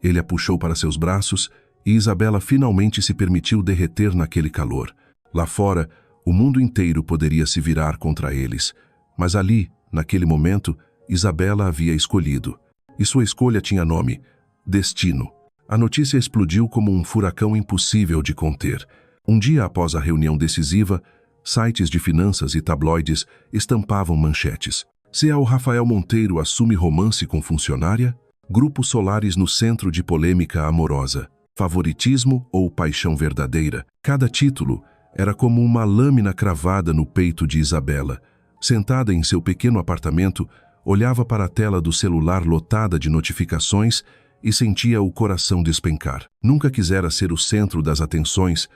Speaker 1: Ele a puxou para seus braços e Isabela finalmente se permitiu derreter naquele calor. Lá fora, o mundo inteiro poderia se virar contra eles. Mas ali, naquele momento, Isabela havia escolhido. E sua escolha tinha nome: destino. A notícia explodiu como um furacão impossível de conter. Um dia após a reunião decisiva, sites de finanças e tabloides estampavam manchetes. C.A.O. Rafael Monteiro assume romance com funcionária? Grupo Solaris no centro de polêmica amorosa. Favoritismo ou paixão verdadeira? Cada título era como uma lâmina cravada no peito de Isabela. Sentada em seu pequeno apartamento, olhava para a tela do celular lotada de notificações e sentia o coração despencar. Nunca quisera ser o centro das atenções,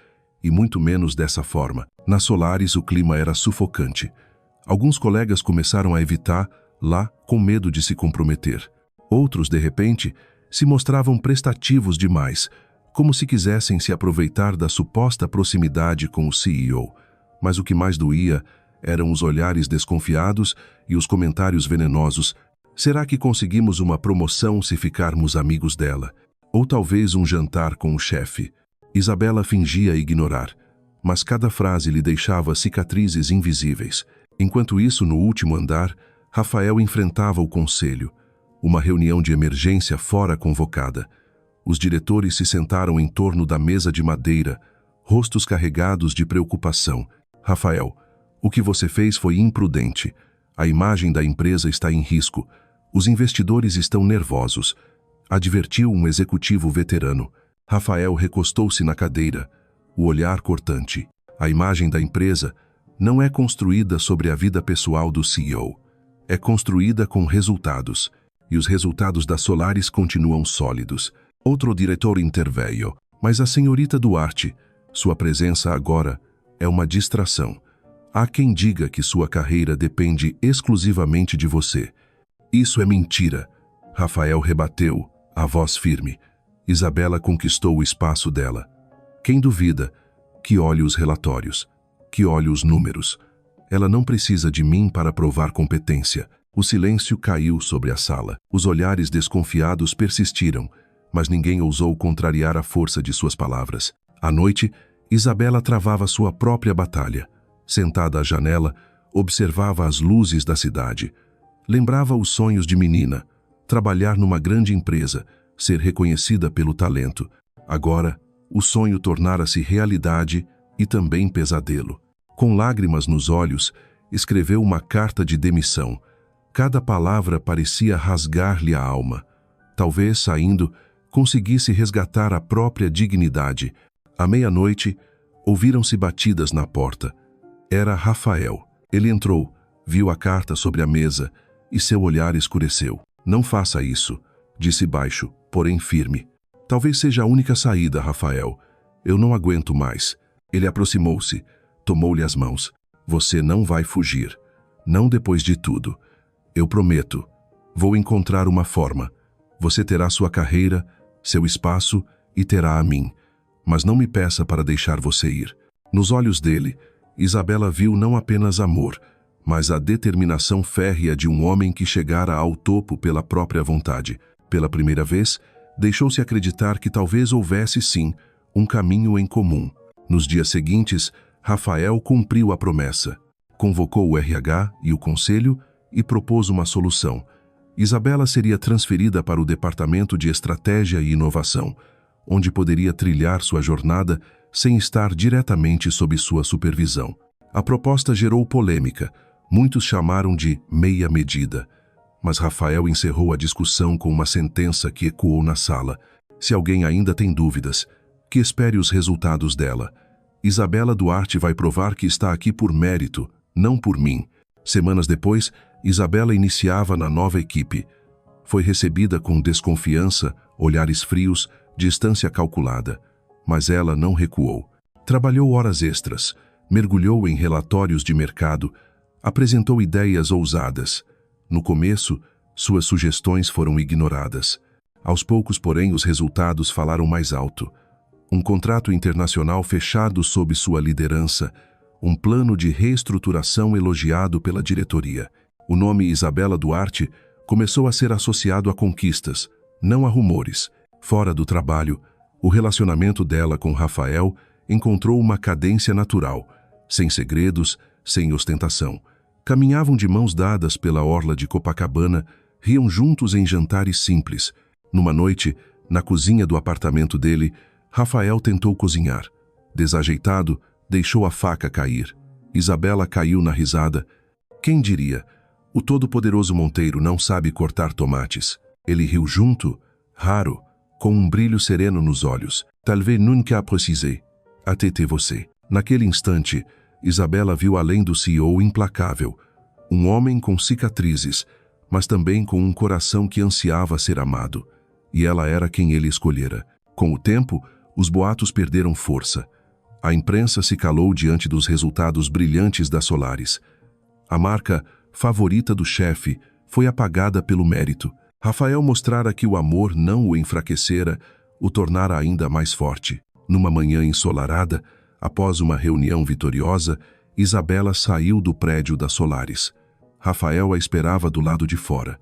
Speaker 1: e muito menos dessa forma. Na Solaris o clima era sufocante. Alguns colegas começaram a evitar lá com medo de se comprometer. Outros, de repente, se mostravam prestativos demais, como se quisessem se aproveitar da suposta proximidade com o CEO. Mas o que mais doía eram os olhares desconfiados e os comentários venenosos. Será que conseguimos uma promoção se ficarmos amigos dela? Ou talvez um jantar com o chefe? Isabela fingia ignorar, mas cada frase lhe deixava cicatrizes invisíveis. Enquanto isso, no último andar, Rafael enfrentava o conselho. Uma reunião de emergência fora convocada. Os diretores se sentaram em torno da mesa de madeira, rostos carregados de preocupação. Rafael, o que você fez foi imprudente. A imagem da empresa está em risco. Os investidores estão nervosos, advertiu um executivo veterano. Rafael recostou-se na cadeira, o olhar cortante. A imagem da empresa não é construída sobre a vida pessoal do CEO. É construída com resultados, e os resultados da Solaris continuam sólidos. Outro diretor interveio, mas a senhorita Duarte, sua presença agora é uma distração. Há quem diga que sua carreira depende exclusivamente de você. Isso é mentira. Rafael rebateu, a voz firme. Isabela conquistou o espaço dela. Quem duvida, que olhe os relatórios, que olhe os números. Ela não precisa de mim para provar competência. O silêncio caiu sobre a sala. Os olhares desconfiados persistiram, mas ninguém ousou contrariar a força de suas palavras. À noite, Isabela travava sua própria batalha. Sentada à janela, observava as luzes da cidade. Lembrava os sonhos de menina, trabalhar numa grande empresa, ser reconhecida pelo talento. Agora, o sonho tornara-se realidade e também pesadelo. Com lágrimas nos olhos, escreveu uma carta de demissão. Cada palavra parecia rasgar-lhe a alma. Talvez, saindo, conseguisse resgatar a própria dignidade. À meia-noite, ouviram-se batidas na porta. Era Rafael. Ele entrou, viu a carta sobre a mesa e seu olhar escureceu. "Não faça isso", disse baixo, porém firme. "Talvez seja a única saída, Rafael. Eu não aguento mais." Ele aproximou-se, tomou-lhe as mãos. "Você não vai fugir. Não depois de tudo. Eu prometo. Vou encontrar uma forma. Você terá sua carreira, seu espaço e terá a mim. Mas não me peça para deixar você ir." Nos olhos dele, Isabela viu não apenas amor, mas a determinação férrea de um homem que chegara ao topo pela própria vontade. Pela primeira vez, deixou-se acreditar que talvez houvesse, sim, um caminho em comum. Nos dias seguintes, Rafael cumpriu a promessa. Convocou o RH e o conselho e propôs uma solução. Isabela seria transferida para o Departamento de Estratégia e Inovação, onde poderia trilhar sua jornada sem estar diretamente sob sua supervisão. A proposta gerou polêmica. Muitos chamaram de meia medida. Mas Rafael encerrou a discussão com uma sentença que ecoou na sala. "Se alguém ainda tem dúvidas, que espere os resultados dela. Isabela Duarte vai provar que está aqui por mérito, não por mim." Semanas depois, Isabela iniciava na nova equipe. Foi recebida com desconfiança, olhares frios, distância calculada. Mas ela não recuou. Trabalhou horas extras, mergulhou em relatórios de mercado, apresentou ideias ousadas. No começo, suas sugestões foram ignoradas. Aos poucos, porém, os resultados falaram mais alto. Um contrato internacional fechado sob sua liderança, um plano de reestruturação elogiado pela diretoria. O nome Isabela Duarte começou a ser associado a conquistas, não a rumores. Fora do trabalho, o relacionamento dela com Rafael encontrou uma cadência natural, sem segredos, sem ostentação. Caminhavam de mãos dadas pela orla de Copacabana, riam juntos em jantares simples. Numa noite, na cozinha do apartamento dele, Rafael tentou cozinhar. Desajeitado, deixou a faca cair. Isabela caiu na risada. Quem diria? O todo-poderoso Monteiro não sabe cortar tomates. Ele riu junto, raro, com um brilho sereno nos olhos. Talvez nunca precisei. Até você. Naquele instante, Isabela viu além do CEO implacável. Um homem com cicatrizes, mas também com um coração que ansiava ser amado. E ela era quem ele escolhera. Com o tempo, os boatos perderam força. A imprensa se calou diante dos resultados brilhantes da Solaris. A marca favorita do chefe foi apagada pelo mérito. Rafael mostrara que o amor não o enfraquecera, o tornara ainda mais forte. Numa manhã ensolarada, após uma reunião vitoriosa, Isabela saiu do prédio da Solaris. Rafael a esperava do lado de fora.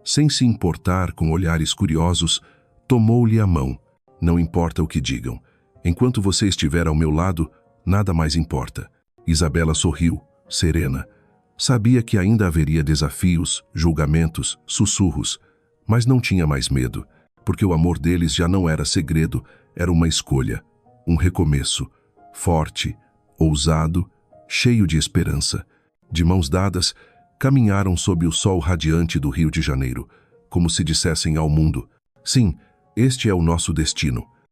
Speaker 1: Sem se importar com olhares curiosos, tomou-lhe a mão. "Não importa o que digam. Enquanto você estiver ao meu lado, nada mais importa." Isabela sorriu, serena. Sabia que ainda haveria desafios, julgamentos, sussurros, mas não tinha mais medo, porque o amor deles já não era segredo, era uma escolha, um recomeço, forte, ousado, cheio de esperança. De mãos dadas, caminharam sob o sol radiante do Rio de Janeiro, como se dissessem ao mundo: "Sim, este é o nosso destino."